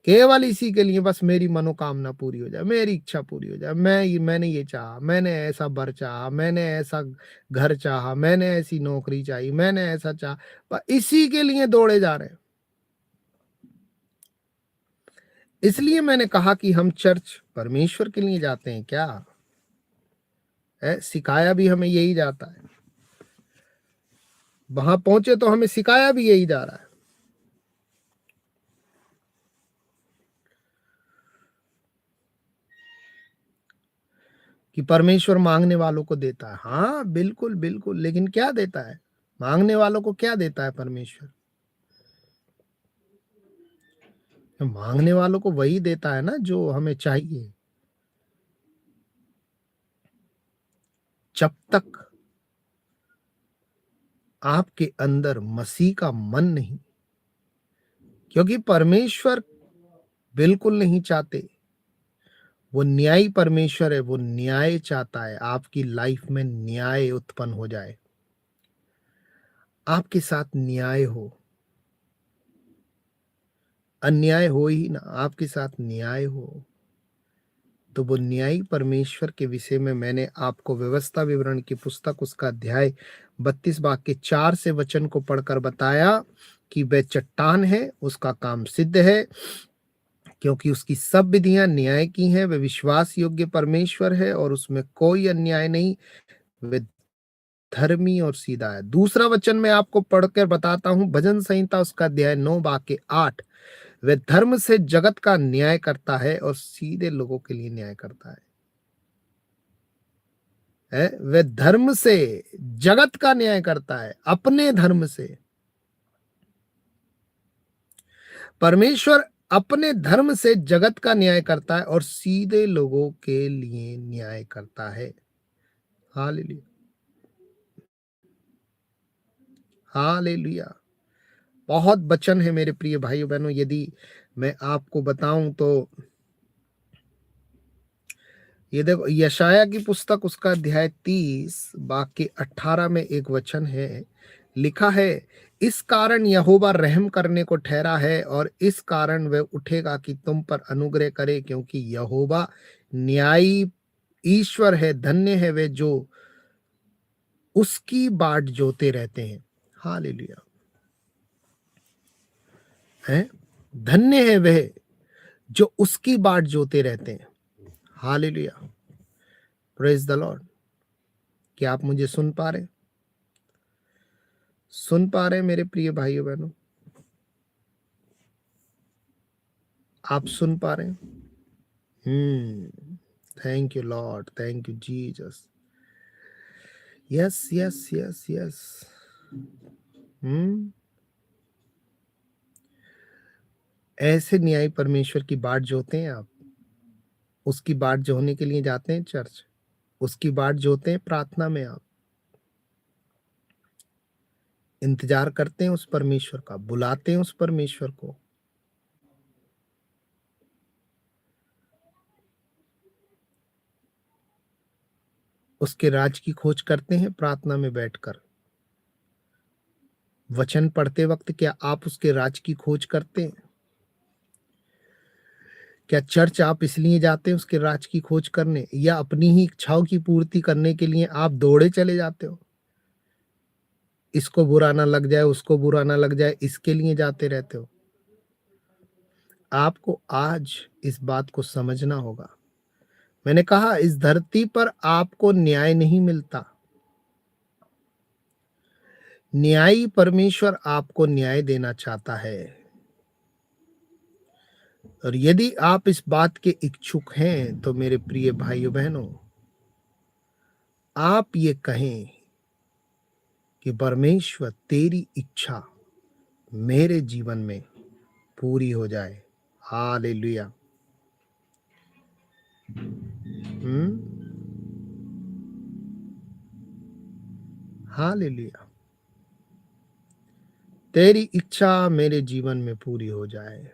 केवल इसी के लिए, बस मेरी मनोकामना पूरी हो जाए, मेरी इच्छा पूरी हो जाए। मैंने ये चाहा, मैंने ऐसा बर चाहा, मैंने ऐसा घर चाहा, मैंने ऐसी नौकरी चाहिए, मैंने ऐसा चाहा, बस इसी के लिए दौड़े जा रहे हैं। इसलिए मैंने कहा कि हम चर्च परमेश्वर के लिए जाते हैं क्या? सिखाया भी हमें यही जाता है। वहां पहुंचे तो हमें सिखाया भी यही जा रहा है कि परमेश्वर मांगने वालों को देता है। हाँ बिल्कुल बिल्कुल, लेकिन क्या देता है? मांगने वालों को क्या देता है परमेश्वर? मांगने वालों को वही देता है ना जो हमें चाहिए। जब तक आपके अंदर मसीह का मन नहीं, क्योंकि परमेश्वर बिल्कुल नहीं चाहते। वो न्यायी परमेश्वर है, वो न्याय चाहता है, आपकी लाइफ में न्याय उत्पन्न हो जाए, आपके साथ न्याय हो, अन्याय हो ही ना, आपके साथ न्याय हो। तो वो न्यायी परमेश्वर के विषय में मैंने आपको व्यवस्था विवरण की पुस्तक उसका अध्याय 32 वाक्य 4 से वचन को पढ़कर बताया कि वह चट्टान है, उसका काम सिद्ध है, क्योंकि उसकी सब विधियां न्याय की हैं। वह विश्वास योग्य परमेश्वर है और उसमें कोई अन्याय नहीं। वह धर्मी और सीधा है। दूसरा वचन मैं आपको पढ़कर बताता हूं, भजन संहिता उसका अध्याय 9 वाक्य 8। वह धर्म से जगत का न्याय करता है और सीधे लोगों के लिए न्याय करता है। वह धर्म से जगत का न्याय करता है, अपने धर्म से। परमेश्वर अपने धर्म से जगत का न्याय करता है और सीधे लोगों के लिए न्याय करता है। Hallelujah, hallelujah. बहुत वचन है मेरे प्रिय भाइयों बहनों, यदि मैं आपको बताऊं तो ये देखो, यशाया की पुस्तक उसका अध्याय 30 वाक्य 18 में एक वचन है, लिखा है, इस कारण यहोवा रहम करने को ठहरा है और इस कारण वह उठेगा कि तुम पर अनुग्रह करे, क्योंकि यहोवा न्यायी ईश्वर है। धन्य है वे जो उसकी बाट जोते रहते हैं। हालेलुया, है, धन्य है वह जो उसकी बाट जोते रहते हैं। Hallelujah, praise the Lord. क्या आप मुझे सुन पा रहे, सुन पा रहे मेरे प्रिय भाइयों बहनों? आप सुन पा रहे हैं? Thank you Lord, thank you Jesus. Yes yes yes yes. ऐसे न्याय परमेश्वर की बाट जोते हैं आप। उसकी बाट जोने के लिए जाते हैं चर्च, उसकी बाट जोते हैं प्रार्थना में, आप इंतजार करते हैं उस परमेश्वर का, बुलाते हैं उस परमेश्वर को। उसके राज की खोज करते हैं प्रार्थना में बैठकर। वचन पढ़ते वक्त क्या आप उसके राज की खोज करते हैं? क्या चर्च आप इसलिए जाते हैं उसके राज की खोज करने, या अपनी ही इच्छाओं की पूर्ति करने के लिए आप दौड़े चले जाते हो? इसको बुरा ना लग जाए, उसको बुरा ना लग जाए, इसके लिए जाते रहते हो? आपको आज इस बात को समझना होगा। मैंने कहा, इस धरती पर आपको न्याय नहीं मिलता। न्यायी परमेश्वर आपको न्याय देना चाहता है। और यदि आप इस बात के इच्छुक हैं तो मेरे प्रिय भाइयों बहनों, आप ये कहें कि परमेश्वर तेरी इच्छा मेरे जीवन में पूरी हो जाए। हालेलुया। हालेलुया, तेरी इच्छा मेरे जीवन में पूरी हो जाए।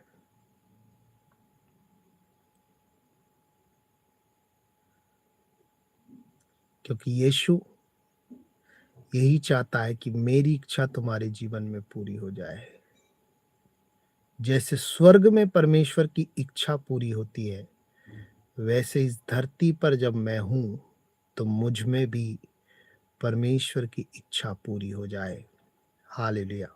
क्योंकि यीशु यही चाहता है कि मेरी इच्छा तुम्हारे जीवन में पूरी हो जाए। जैसे स्वर्ग में परमेश्वर की इच्छा पूरी होती है, वैसे इस धरती पर जब मैं हूं तो मुझ में भी परमेश्वर की इच्छा पूरी हो जाए। हालेलुया।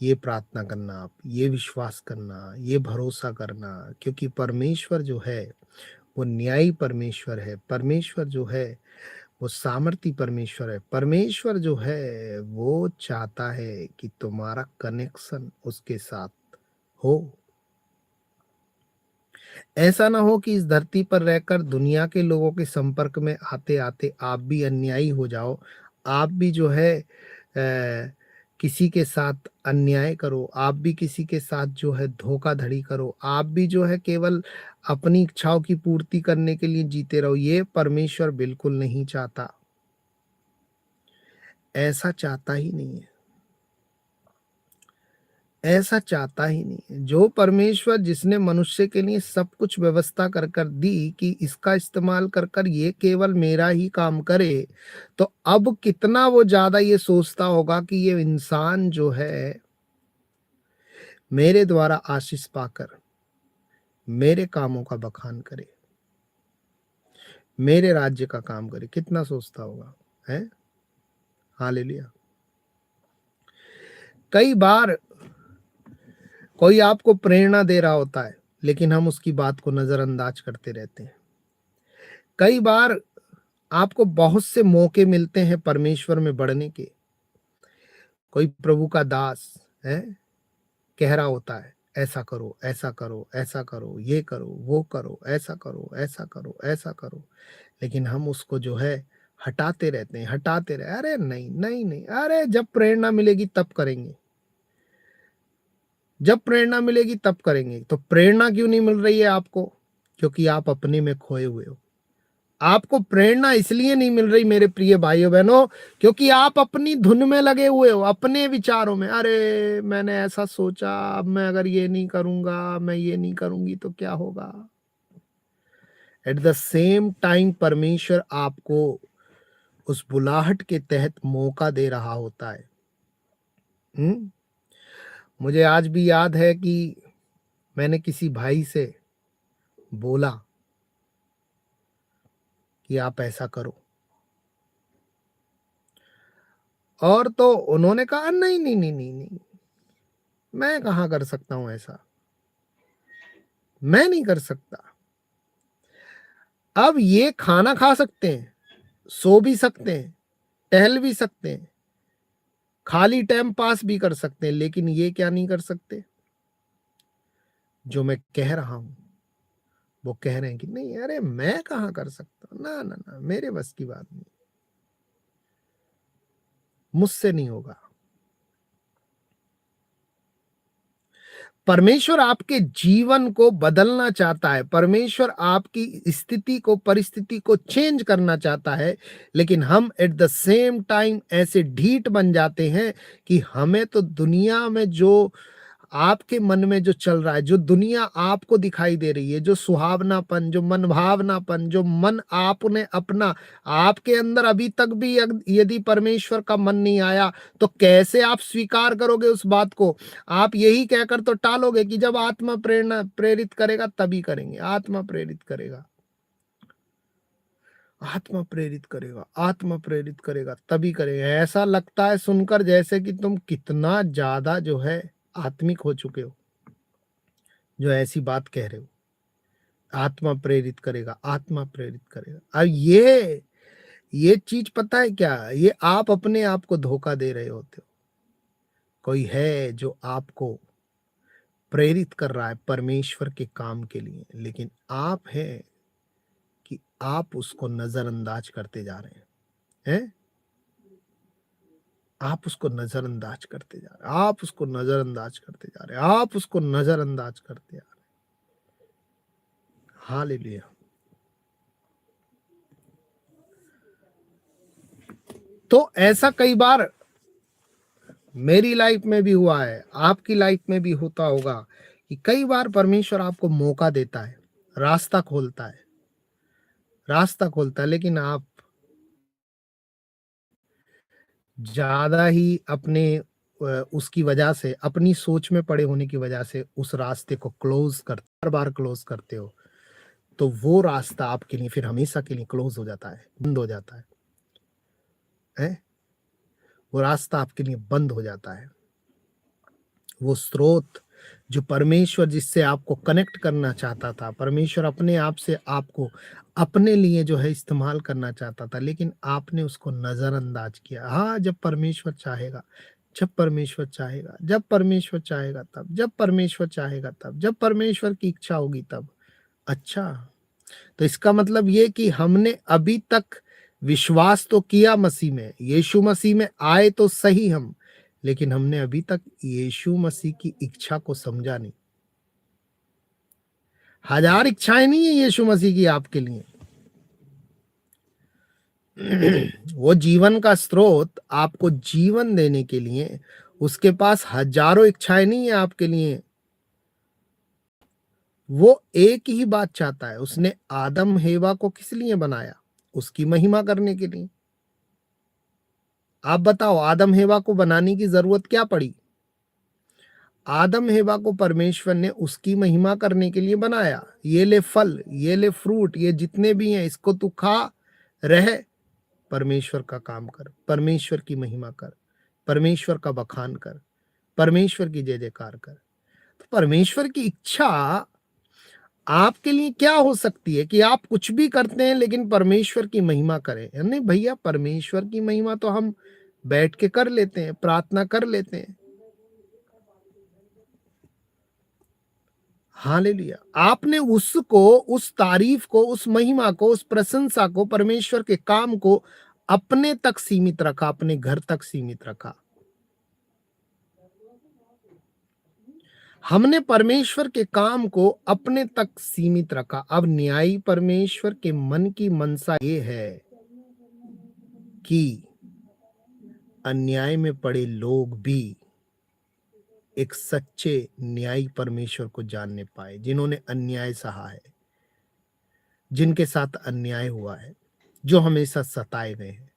ये प्रार्थना करना, आप ये विश्वास करना, ये भरोसा करना, क्योंकि परमेश्वर जो है वो न्यायी परमेश्वर है। परमेश्वर जो है वो सामर्थी परमेश्वर है। परमेश्वर जो है वो चाहता है कि तुम्हारा कनेक्शन उसके साथ हो। ऐसा ना हो कि इस धरती पर रहकर दुनिया के लोगों के संपर्क में आते आते आप भी अन्यायी हो जाओ। आप भी जो है किसी के साथ अन्याय करो, आप भी किसी के साथ जो है धोखाधड़ी करो, आप भी जो है केवल अपनी इच्छाओं की पूर्ति करने के लिए जीते रहो। ये परमेश्वर बिल्कुल नहीं चाहता। ऐसा चाहता ही नहीं है, ऐसा चाहता ही नहीं है। जो परमेश्वर जिसने मनुष्य के लिए सब कुछ व्यवस्था कर कर दी कि इसका इस्तेमाल कर कर ये केवल मेरा ही काम करे, तो अब कितना वो ज्यादा ये सोचता होगा कि ये इंसान जो है मेरे द्वारा आशीष पाकर मेरे कामों का बखान करे, मेरे राज्य का काम करे। कितना सोचता होगा, है? हालेलुया। कई बार कोई आपको प्रेरणा दे रहा होता है, लेकिन हम उसकी बात को नजरअंदाज करते रहते हैं। कई बार आपको बहुत से मौके मिलते हैं परमेश्वर में बढ़ने के। कोई प्रभु का दास है, कह रहा होता है ऐसा करो, ऐसा करो, ऐसा करो, ये करो, वो करो, ऐसा करो, ऐसा करो, ऐसा करो, लेकिन हम उसको जो है हटाते रहते हैं, हटाते रहे। अरे नहीं नहीं नहीं, अरे जब प्रेरणा मिलेगी तब करेंगे, जब प्रेरणा मिलेगी तब करेंगे। तो प्रेरणा क्यों नहीं मिल रही है आपको? क्योंकि आप अपने में खोए हुए हो। आपको प्रेरणा इसलिए नहीं मिल रही मेरे प्रिय भाइयों बहनों, क्योंकि आप अपनी धुन में लगे हुए हो, अपने विचारों में। अरे मैंने ऐसा सोचा, अब मैं अगर ये नहीं करूंगा, मैं ये नहीं करूंगी तो क्या होगा। एट द सेम टाइम परमेश्वर आपको उस बुलाहट के तहत मौका दे रहा होता है। मुझे आज भी याद है कि मैंने किसी भाई से बोला कि आप ऐसा करो, और तो उन्होंने कहा नहीं नहीं नहीं नहीं नहीं, मैं कहाँ कर सकता हूं ऐसा, मैं नहीं कर सकता। अब ये खाना खा सकते हैं, सो भी सकते हैं, टहल भी सकते हैं, खाली टाइम पास भी कर सकते हैं, लेकिन ये क्या नहीं कर सकते? जो मैं कह रहा हूं वो कह रहे हैं कि नहीं, अरे मैं कहाँ कर सकता हूं, ना ना ना, मेरे बस की बात नहीं, मुझसे नहीं होगा। परमेश्वर आपके जीवन को बदलना चाहता है, परमेश्वर आपकी स्थिति को, परिस्थिति को चेंज करना चाहता है, लेकिन हम एट द सेम टाइम ऐसे ढीठ बन जाते हैं कि हमें तो दुनिया में जो आपके मन में जो चल रहा है, जो दुनिया आपको दिखाई दे रही है, जो सुहावनापन, जो मनभावनापन, जो मन आपने अपना, आपके अंदर अभी तक भी यदि परमेश्वर का मन नहीं आया, तो कैसे आप स्वीकार करोगे उस बात को? आप यही कहकर तो टालोगे कि जब आत्मा प्रेरणा प्रेरित करेगा तभी करेंगे, आत्मा प्रेरित करेगा, आत्मा प्रेरित करेगा, आत्मा प्रेरित करेगा तभी करेगा। ऐसा लगता है सुनकर जैसे कि तुम कितना ज्यादा जो है आत्मिक हो चुके हो, जो ऐसी बात कह रहे हो। आत्मा प्रेरित करेगा, आत्मा प्रेरित करेगा। अब ये चीज पता है क्या, ये आप अपने आप को धोखा दे रहे होते हो। कोई है जो आपको प्रेरित कर रहा है परमेश्वर के काम के लिए, लेकिन आप हैं कि आप उसको नजरअंदाज करते जा रहे हैं? आप उसको नजरअंदाज करते जा रहे हैं, आप उसको नजरअंदाज करते जा रहे हैं, आप उसको नजरअंदाज करते जा रहे हैं। हालेलुया। तो ऐसा कई बार मेरी लाइफ में भी हुआ है, आपकी लाइफ में भी होता होगा कि कई बार परमेश्वर आपको मौका देता है, रास्ता खोलता है, रास्ता खोलता है, लेकिन आप ज्यादा ही अपने उसकी वजह से, अपनी सोच में पड़े होने की वजह से उस रास्ते को क्लोज कर, बार बार क्लोज करते हो, तो वो रास्ता आपके लिए फिर हमेशा के लिए क्लोज हो जाता है, बंद हो जाता है? वो रास्ता आपके लिए बंद हो जाता है। वो स्रोत जो परमेश्वर जिससे आपको कनेक्ट करना चाहता था, परमेश्वर अपने आप से आपको अपने लिए जो है इस्तेमाल करना चाहता था, लेकिन आपने उसको नजरअंदाज किया। हाँ, जब परमेश्वर चाहेगा, जब परमेश्वर चाहेगा, जब परमेश्वर चाहेगा तब, जब परमेश्वर चाहेगा तब, जब परमेश्वर की इच्छा होगी तब। अच्छा, तो इसका मतलब ये कि हमने अभी तक विश्वास तो किया मसीह में, यीशु मसीह में आए तो सही हम, लेकिन हमने अभी तक यीशु मसीह की इच्छा को समझा नहीं। हजार इच्छाएं नहीं है यीशु मसीह की आपके लिए, वो जीवन का स्रोत आपको जीवन देने के लिए, उसके पास हजारों इच्छाएं नहीं है आपके लिए। वो एक ही बात चाहता है। उसने आदम हेवा को किस लिए बनाया? उसकी महिमा करने के लिए। आप बताओ, आदम हेवा को बनाने की जरूरत क्या पड़ी? आदम हेवा को परमेश्वर ने उसकी महिमा करने के लिए बनाया। ये ले फल, ये ले फ्रूट, ये जितने भी हैं, इसको तू खा, रह, परमेश्वर का काम कर, परमेश्वर की महिमा कर, परमेश्वर का बखान कर, परमेश्वर की जय जयकार कर। तो परमेश्वर की इच्छा आपके लिए क्या हो सकती है कि आप कुछ भी करते हैं लेकिन परमेश्वर की महिमा करें? नहीं भैया, परमेश्वर की महिमा तो हम बैठ के कर लेते हैं, प्रार्थना कर लेते हैं। हालेलुया। आपने उसको, उस तारीफ को, उस महिमा को, उस प्रशंसा को, परमेश्वर के काम को अपने तक सीमित रखा, अपने घर तक सीमित रखा। हमने परमेश्वर के काम को अपने तक सीमित रखा। अब न्यायी परमेश्वर के मन की मनसा ये है कि अन्याय में पड़े लोग भी एक सच्चे न्यायी परमेश्वर को जानने पाए, जिन्होंने अन्याय सहा है, जिनके साथ अन्याय हुआ है, जो हमेशा सताए गए हैं,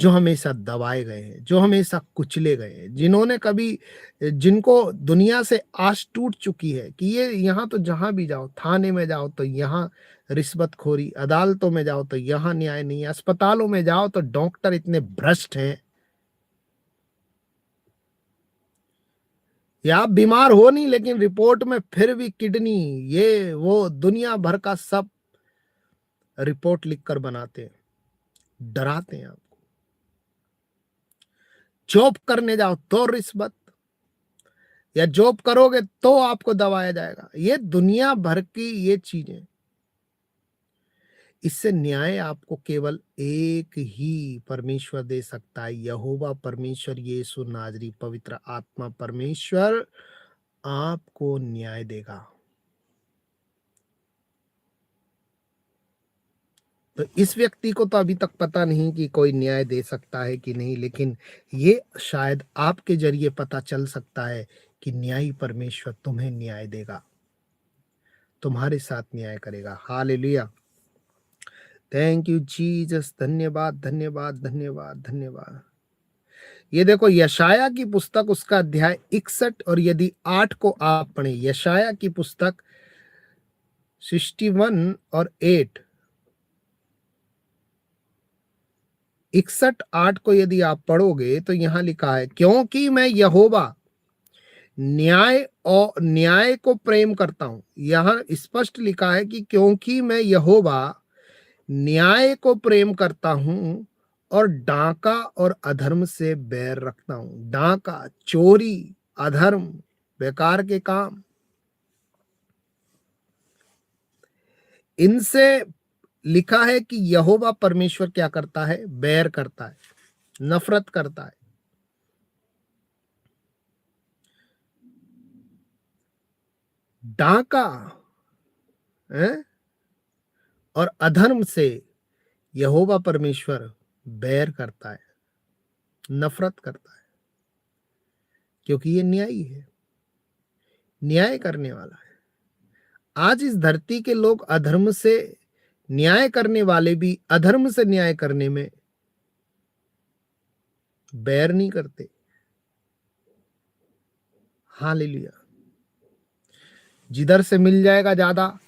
जो हमेशा दबाए गए हैं, जो हमेशा कुचले गए हैं, जिन्होंने कभी, जिनको दुनिया से आस टूट चुकी है कि ये यहाँ तो जहां भी जाओ, थाने में जाओ तो यहाँ रिश्वतखोरी, अदालतों में जाओ तो यहाँ न्याय नहीं है, अस्पतालों में जाओ तो डॉक्टर इतने भ्रष्ट हैं, या आप बीमार हो नहीं लेकिन रिपोर्ट में फिर भी किडनी, ये वो दुनिया भर का सब रिपोर्ट लिखकर बनाते हैं, डराते हैं आपको। जॉब करने जाओ तो रिश्वत, या जॉब करोगे तो आपको दबाया जाएगा। ये दुनिया भर की ये चीजें। इससे न्याय आपको केवल एक ही परमेश्वर दे सकता है, यहोवा परमेश्वर, यीशु नाजरी, पवित्र आत्मा परमेश्वर आपको न्याय देगा। तो इस व्यक्ति को तो अभी तक पता नहीं कि कोई न्याय दे सकता है कि नहीं, लेकिन ये शायद आपके जरिए पता चल सकता है कि न्यायी परमेश्वर तुम्हें न्याय देगा, तुम्हारे साथ न्याय करेगा। हालेलुया। Thank you Jesus. धन्यवाद, धन्यवाद, धन्यवाद, धन्यवाद। ये देखो, यशाया की पुस्तक, उसका अध्याय 61 और यदि 8 को आप पढ़ें, यशाया की पुस्तक 61 और 8, 61:8 को यदि आप पढ़ोगे तो यहां लिखा है, क्योंकि मैं यहोवा न्याय को प्रेम करता हूं। यहां स्पष्ट लिखा है कि क्योंकि मैं यहोवा न्याय को प्रेम करता हूं और डांका और अधर्म से बैर रखता हूं। डांका, चोरी, अधर्म, बेकार के काम, इनसे लिखा है कि यहोवा परमेश्वर क्या करता है? बैर करता है, नफरत करता है। डांका है और अधर्म से यहोवा परमेश्वर बैर करता है, नफरत करता है, क्योंकि ये न्यायी है, न्याय करने वाला है। आज इस धरती के लोग अधर्म से न्याय करने वाले भी अधर्म से न्याय करने में बैर नहीं करते। हालेलुया। जिधर से मिल जाएगा ज्यादा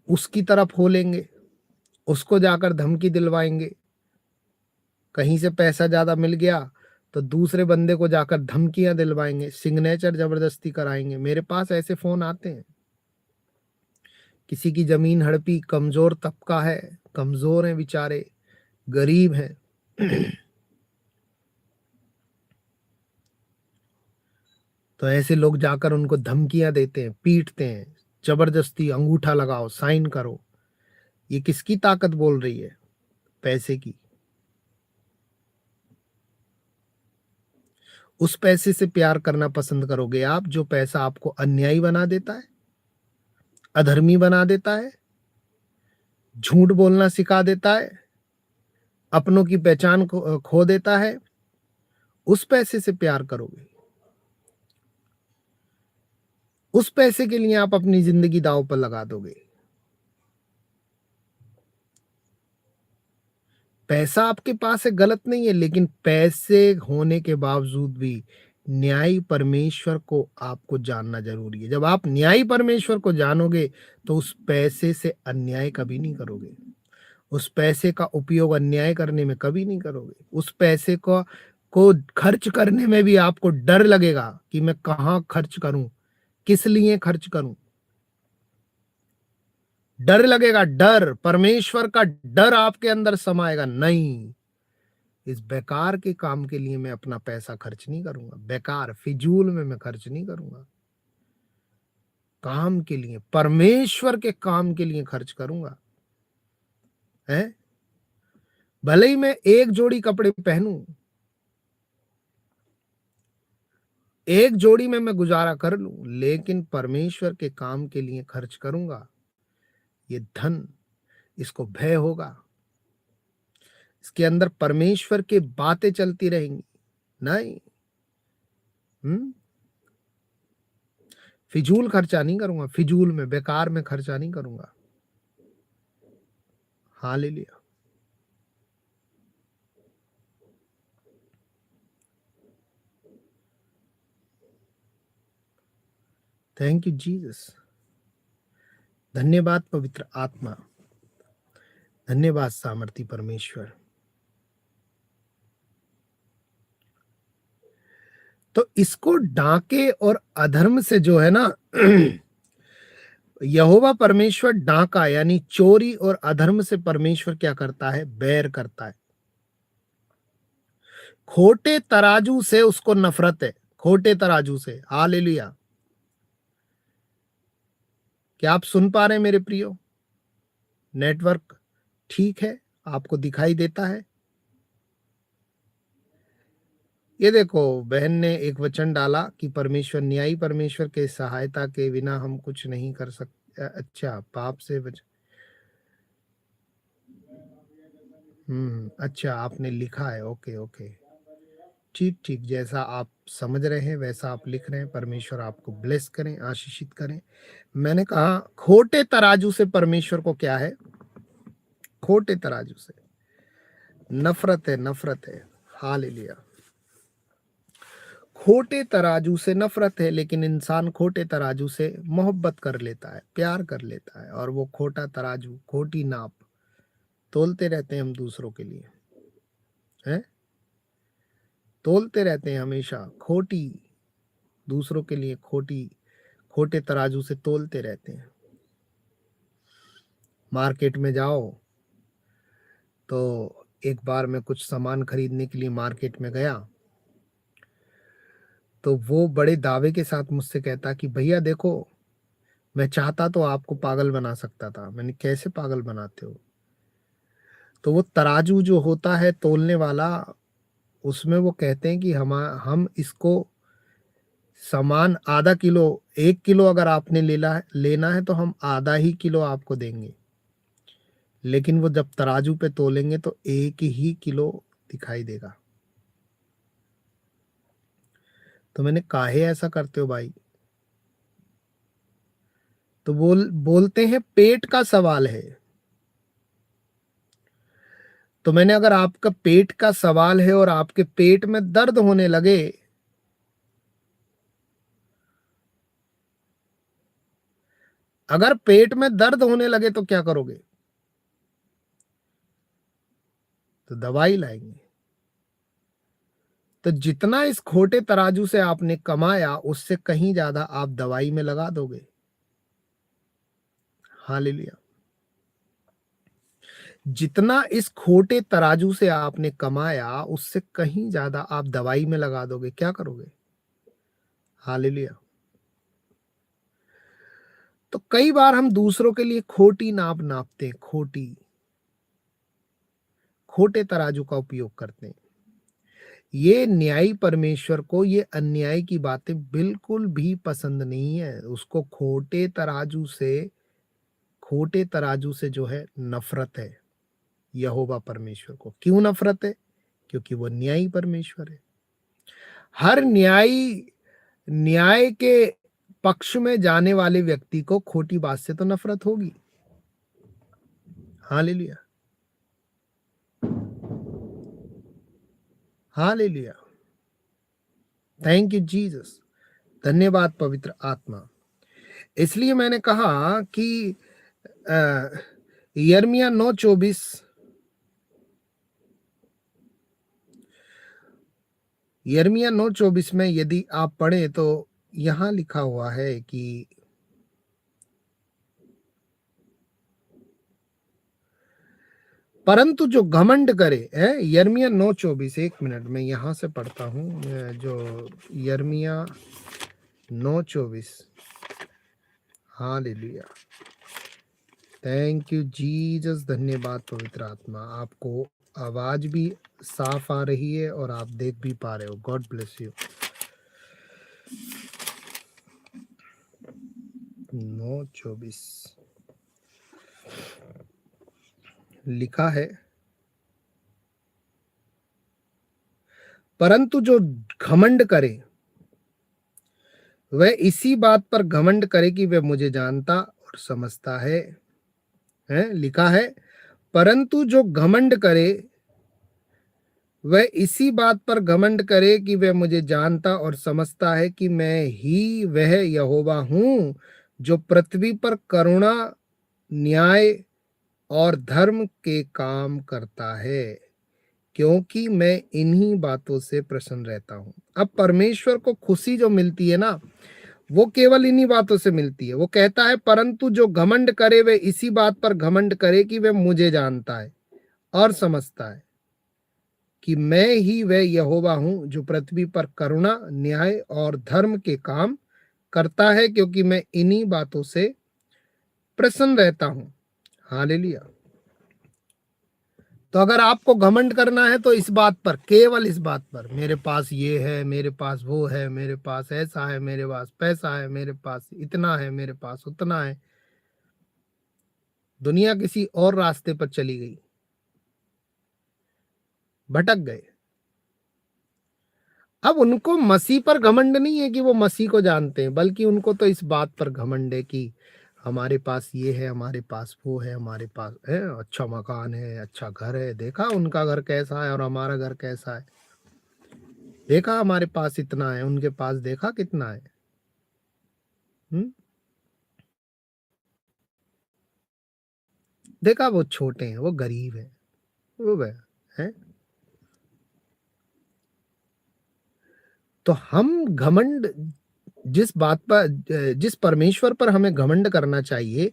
उसकी तरफ हो लेंगे, उसको जाकर धमकी दिलवाएंगे। कहीं से पैसा ज्यादा मिल गया तो दूसरे बंदे को जाकर धमकियां दिलवाएंगे, सिग्नेचर जबरदस्ती कराएंगे। मेरे पास ऐसे फोन आते हैं। किसी की जमीन हड़पी, कमजोर तबका है, कमजोर हैं बेचारे, गरीब हैं, तो ऐसे लोग जाकर उनको धमकियां देते हैं, पीटते हैं, जबरदस्ती अंगूठा लगाओ, साइन करो। ये किसकी ताकत बोल रही है? पैसे की। उस पैसे से प्यार करना पसंद करोगे आप जो पैसा आपको अन्यायी बना देता है, अधर्मी बना देता है, झूठ बोलना सिखा देता है, अपनों की पहचान खो देता है, उस पैसे से प्यार करोगे, उस पैसे के लिए आप अपनी जिंदगी दांव पर लगा दोगे। पैसा आपके पास है गलत नहीं है, लेकिन पैसे होने के बावजूद भी न्यायी परमेश्वर को आपको जानना जरूरी है। जब आप न्यायी परमेश्वर को जानोगे तो उस पैसे से अन्याय कभी नहीं करोगे, उस पैसे का उपयोग अन्याय करने में कभी नहीं करोगे। उस पैसे को खर्च करने में भी आपको डर लगेगा कि मैं कहाँ खर्च करूं, किस लिए खर्च करूं। डर लगेगा, डर, परमेश्वर का डर आपके अंदर समाएगा। नहीं, इस बेकार के काम के लिए मैं अपना पैसा खर्च नहीं करूंगा, बेकार फिजूल में मैं खर्च नहीं करूंगा। काम के लिए, परमेश्वर के काम के लिए खर्च करूंगा। है, भले ही मैं एक जोड़ी कपड़े पहनूं, एक जोड़ी में मैं गुजारा कर लूं, लेकिन परमेश्वर के काम के लिए खर्च करूंगा। ये धन, इसको भय होगा, इसके अंदर परमेश्वर की बातें चलती रहेंगी। नहीं, फिजूल खर्चा नहीं करूंगा, फिजूल में, बेकार में खर्चा नहीं करूंगा। हालेलुया। Thank you Jesus. धन्यवाद पवित्र आत्मा, धन्यवाद सामर्थी परमेश्वर। तो इसको डांके और अधर्म से जो है ना यहोवा परमेश्वर डांका यानी चोरी और अधर्म से परमेश्वर क्या करता है? बैर करता है। खोटे तराजू से उसको नफरत है, खोटे तराजू से। हालेलुया। क्या आप सुन पा रहे हैं मेरे प्रियो? नेटवर्क ठीक है? आपको दिखाई देता है? ये देखो, बहन ने एक वचन डाला कि परमेश्वर, न्यायी परमेश्वर के सहायता के बिना हम कुछ नहीं कर सकते। अच्छा, पाप से बच। अच्छा, आपने लिखा है। ओके ओके, ठीक ठीक, जैसा आप समझ रहे हैं वैसा आप लिख रहे हैं। परमेश्वर आपको ब्लेस करें, आशीषित करें। मैंने कहा खोटे तराजू से परमेश्वर को क्या है? खोटे तराजू से नफरत है, नफरत है। हालेलुया। खोटे तराजू से नफरत है, लेकिन इंसान खोटे तराजू से मोहब्बत कर लेता है, प्यार कर लेता है। और वो खोटा तराजू, खोटी नाप तोलते रहते हैं हम दूसरों के लिए, हैं? तोलते रहते हैं हमेशा खोटी, दूसरों के लिए खोटी, खोटे तराजू से तोलते रहते हैं। मार्केट में जाओ तो एक बार मैं कुछ सामान खरीदने के लिए मार्केट में गया, तो वो बड़े दावे के साथ मुझसे कहता कि भैया देखो, मैं चाहता तो आपको पागल बना सकता था। मैंने, कैसे पागल बनाते हो? तो वो तराजू जो होता है तोलने वाला, उसमें वो कहते हैं कि हम इसको सामान आधा किलो, 1 किलो अगर आपने लेना है तो हम आधा ही किलो आपको देंगे। लेकिन वो जब तराजू पे तोलेंगे तो 1 ही किलो दिखाई देगा। तो मैंने, काहे ऐसा करते हो भाई? तो बोलते हैं पेट का सवाल है। तो मैंने, अगर आपका पेट का सवाल है और आपके पेट में दर्द होने लगे, अगर पेट में दर्द होने लगे तो क्या करोगे? तो दवाई लाएंगे। तो जितना इस खोटे तराजू से आपने कमाया, उससे कहीं ज्यादा आप दवाई में लगा दोगे। हालेलुया। जितना इस खोटे तराजू से आपने कमाया, उससे कहीं ज्यादा आप दवाई में लगा दोगे। क्या करोगे? हालेलुया। तो कई बार हम दूसरों के लिए खोटी नाप नापते हैं, खोटे तराजू का उपयोग करते हैं। ये न्यायी परमेश्वर को ये अन्याय की बातें बिल्कुल भी पसंद नहीं है। उसको खोटे तराजू से जो है नफरत है। यहोवा परमेश्वर को। क्यों नफरत है? क्योंकि वो न्यायी परमेश्वर है। हर न्याय के पक्ष में जाने वाले व्यक्ति को खोटी बात से तो नफरत होगी। Hallelujah, hallelujah. Thank you Jesus. धन्यवाद पवित्र आत्मा। इसलिए मैंने कहा कि यिर्मयाह 9:24, यिर्मयाह 9:24 में यदि आप पढ़ें तो यहां लिखा हुआ है कि परंतु जो घमंड करे है। यिर्मयाह 9:24, एक मिनट में यहां से पढ़ता हूं। जो यिर्मयाह 9:24, हालेलुया, थैंक यू जीसस। धन्यवाद पवित्र आत्मा। आपको आवाज भी साफ आ रही है और आप देख भी पा रहे हो। God bless you. 9:24 लिखा है, परंतु जो घमंड करे वह इसी बात पर घमंड करे कि वह मुझे जानता और समझता है। लिखा है, परंतु जो घमंड करे वह इसी बात पर घमंड करे कि वह मुझे जानता और समझता है कि मैं ही वह यहोवा हूं जो पृथ्वी पर करुणा, न्याय और धर्म के काम करता है, क्योंकि मैं इन्हीं बातों से प्रसन्न रहता हूं। अब परमेश्वर को खुशी जो मिलती है ना, वो केवल इन्हीं बातों से मिलती है। वो कहता है, परंतु जो घमंड करे वे इसी बात पर घमंड करे कि वह मुझे जानता है और समझता है कि मैं ही वह यहोवा हूं जो पृथ्वी पर करुणा, न्याय और धर्म के काम करता है, क्योंकि मैं इन्हीं बातों से प्रसन्न रहता हूं। हालेलुया। तो अगर आपको घमंड करना है तो इस बात पर, केवल इस बात पर, मेरे पास ये है, मेरे पास वो है, मेरे पास ऐसा है, मेरे पास पैसा है, मेरे पास इतना है, मेरे पास उतना है। दुनिया किसी और रास्ते पर चली गई, भटक गए। अब उनको मसीह पर घमंड नहीं है कि वो मसीह को जानते हैं, बल्कि उनको तो इस बात पर घमंड है कि हमारे पास ये है, हमारे पास वो है, हमारे पास है अच्छा मकान है, अच्छा घर है। देखा उनका घर कैसा है और हमारा घर कैसा है। देखा हमारे पास इतना है, उनके पास देखा कितना है। देखा वो छोटे हैं, वो गरीब है, वो वह है। तो हम घमंड, जिस बात पर, जिस परमेश्वर पर हमें घमंड करना चाहिए,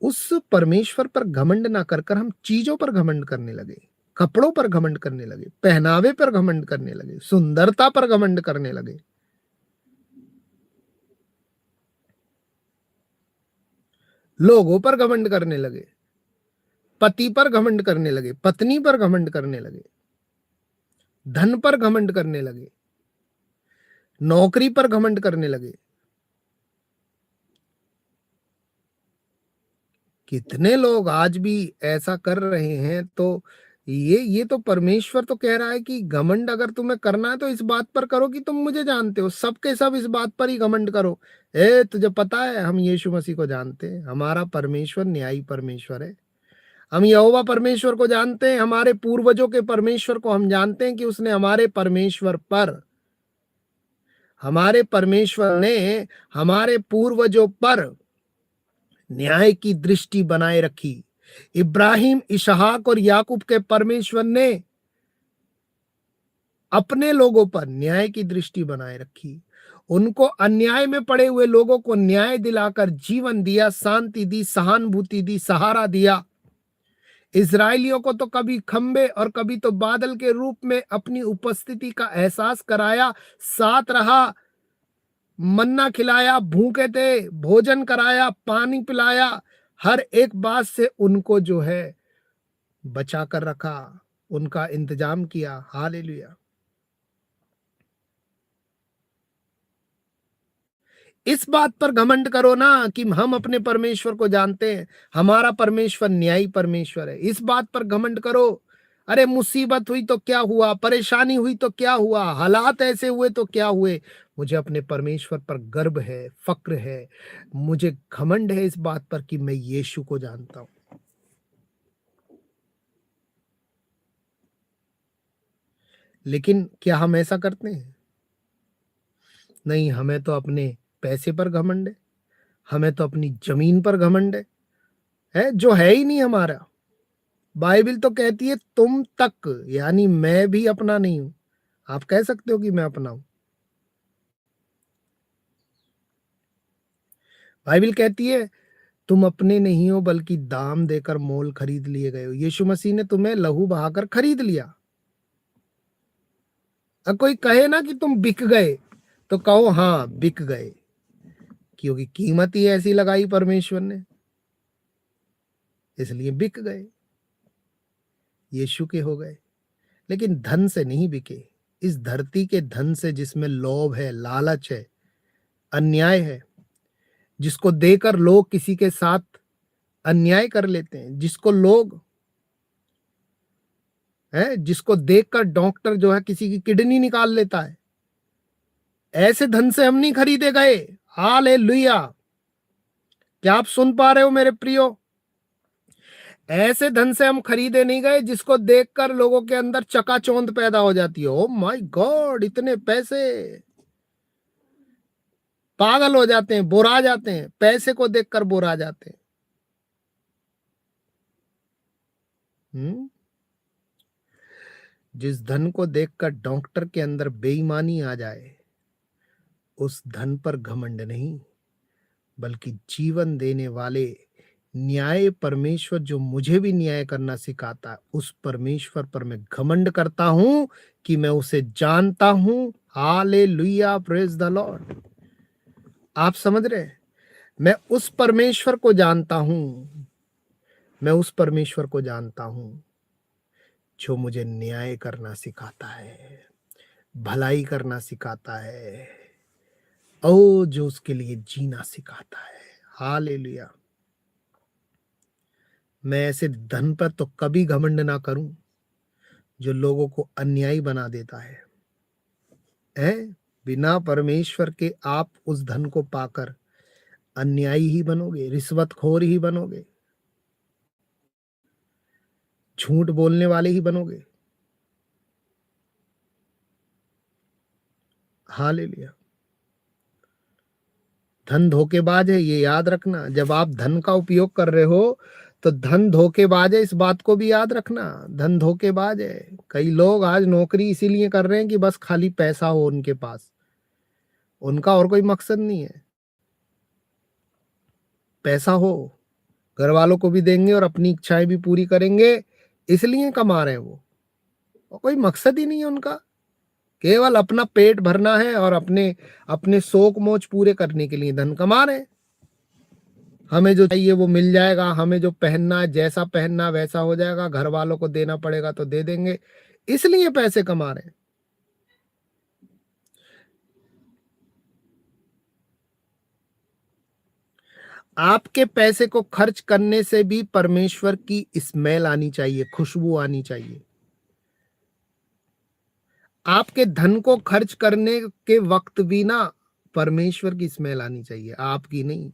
उस परमेश्वर पर घमंड ना कर कर हम चीजों पर घमंड करने लगे, कपड़ों पर घमंड करने लगे, पहनावे पर घमंड करने लगे, सुंदरता पर घमंड करने लगे, लोगों पर घमंड करने लगे, पति पर घमंड करने लगे, पत्नी पर घमंड करने लगे, धन पर घमंड करने लगे, नौकरी पर घमंड करने लगे। कितने लोग आज भी ऐसा कर रहे हैं। तो ये तो परमेश्वर तो कह रहा है कि घमंड अगर तुम्हें करना है तो इस बात पर करो कि तुम मुझे जानते हो। सबके सब इस बात पर ही घमंड करो। तुझे पता है हम यीशु मसीह को जानते हैं, हमारा परमेश्वर न्यायी परमेश्वर है। हम यहोवा परमेश्वर को जानते हैं, हमारे पूर्वजों के परमेश्वर को हम जानते हैं कि उसने हमारे परमेश्वर ने हमारे पूर्वजों पर न्याय की दृष्टि बनाए रखी। इब्राहिम, इसहाक और याकूब के परमेश्वर ने अपने लोगों पर न्याय की दृष्टि बनाए रखी। उनको अन्याय में पड़े हुए लोगों को न्याय दिलाकर जीवन दिया, शांति दी, सहानुभूति दी, सहारा दिया। इजरायलियों को तो कभी खंबे और कभी तो बादल के रूप में अपनी उपस्थिति का एहसास कराया, साथ रहा, मन्ना खिलाया, भूखे थे भोजन कराया, पानी पिलाया, हर एक बात से उनको जो है बचा कर रखा, उनका इंतजाम किया। हालेलुया। इस बात पर घमंड करो ना कि हम अपने परमेश्वर को जानते हैं, हमारा परमेश्वर न्यायी परमेश्वर है। इस बात पर घमंड करो। अरे मुसीबत हुई तो क्या हुआ, परेशानी हुई तो क्या हुआ, हालात ऐसे हुए तो क्या हुए, मुझे अपने परमेश्वर पर गर्व है, फक्र है, मुझे घमंड है इस बात पर कि मैं यीशु को जानता हूं। लेकिन क्या हम ऐसा करते हैं? नहीं, हमें तो अपने पैसे पर घमंड है, हमें तो अपनी जमीन पर घमंड है जो है ही नहीं हमारा। बाइबल तो कहती है तुम तक, यानी मैं भी अपना नहीं हूं। आप कह सकते हो कि मैं अपना हूं? बाइबल कहती है तुम अपने नहीं हो बल्कि दाम देकर मोल खरीद लिए गए हो। यीशु मसीह ने तुम्हें लहू बहाकर खरीद लिया। अब कोई कहे ना कि तुम बिक गए, तो कहो हाँ बिक गए, क्योंकि कीमत ही ऐसी लगाई परमेश्वर ने, इसलिए बिक गए, यीशु के हो गए। लेकिन धन से नहीं बिके। इस धरती के धन से, जिसमें लोभ है, लालच है, अन्याय है, जिसको देकर लोग किसी के साथ अन्याय कर लेते हैं, जिसको लोग है, जिसको देखकर डॉक्टर जो है किसी की किडनी निकाल लेता है, ऐसे धन से हम नहीं खरीदे गए। हालेलुया! क्या आप सुन पा रहे हो मेरे प्रियो? ऐसे धन से हम खरीदे नहीं गए जिसको देखकर लोगों के अंदर चकाचौंध पैदा हो जाती है। ओ माय गॉड, इतने पैसे! पागल हो जाते हैं, बोरा जाते हैं, पैसे को देखकर बोरा जाते हैं। जिस धन को देखकर डॉक्टर के अंदर बेईमानी आ जाए, उस धन पर घमंड नहीं, बल्कि जीवन देने वाले न्याय परमेश्वर, जो मुझे भी न्याय करना सिखाता है, उस परमेश्वर पर मैं घमंड करता हूं कि मैं उसे जानता हूं। Hallelujah, praise the Lord. आप समझ रहे हैं? मैं उस परमेश्वर को जानता हूं, मैं उस परमेश्वर को जानता हूं जो मुझे न्याय करना सिखाता है, भलाई करना सिखाता है, ओ जो उसके लिए जीना सिखाता है। हालेलुया। मैं ऐसे धन पर तो कभी घमंड ना करूं जो लोगों को अन्यायी बना देता है। बिना परमेश्वर के आप उस धन को पाकर अन्यायी ही बनोगे, रिश्वतखोर ही बनोगे, झूठ बोलने वाले ही बनोगे। हालेलुया। धन धोखेबाज है, ये याद रखना। जब आप धन का उपयोग कर रहे हो तो धन धोखेबाज है, इस बात को भी याद रखना। धन धोखेबाज है। कई लोग आज नौकरी इसीलिए कर रहे हैं कि बस खाली पैसा हो उनके पास, उनका और कोई मकसद नहीं है। पैसा हो, घर वालों को भी देंगे और अपनी इच्छाएं भी पूरी करेंगे, इसलिए कमा रहे हैं वो, और कोई मकसद ही नहीं है उनका। केवल अपना पेट भरना है और अपने अपने शौक मौज पूरे करने के लिए धन कमा रहे हैं। हमें जो चाहिए वो मिल जाएगा, हमें जो पहनना है, जैसा पहनना वैसा हो जाएगा, घर वालों को देना पड़ेगा तो दे देंगे, इसलिए पैसे कमा रहे हैं। आपके पैसे को खर्च करने से भी परमेश्वर की स्मेल आनी चाहिए, खुशबू आनी चाहिए। आपके धन को खर्च करने के वक्त भी ना परमेश्वर की स्मेल आनी चाहिए, आपकी नहीं।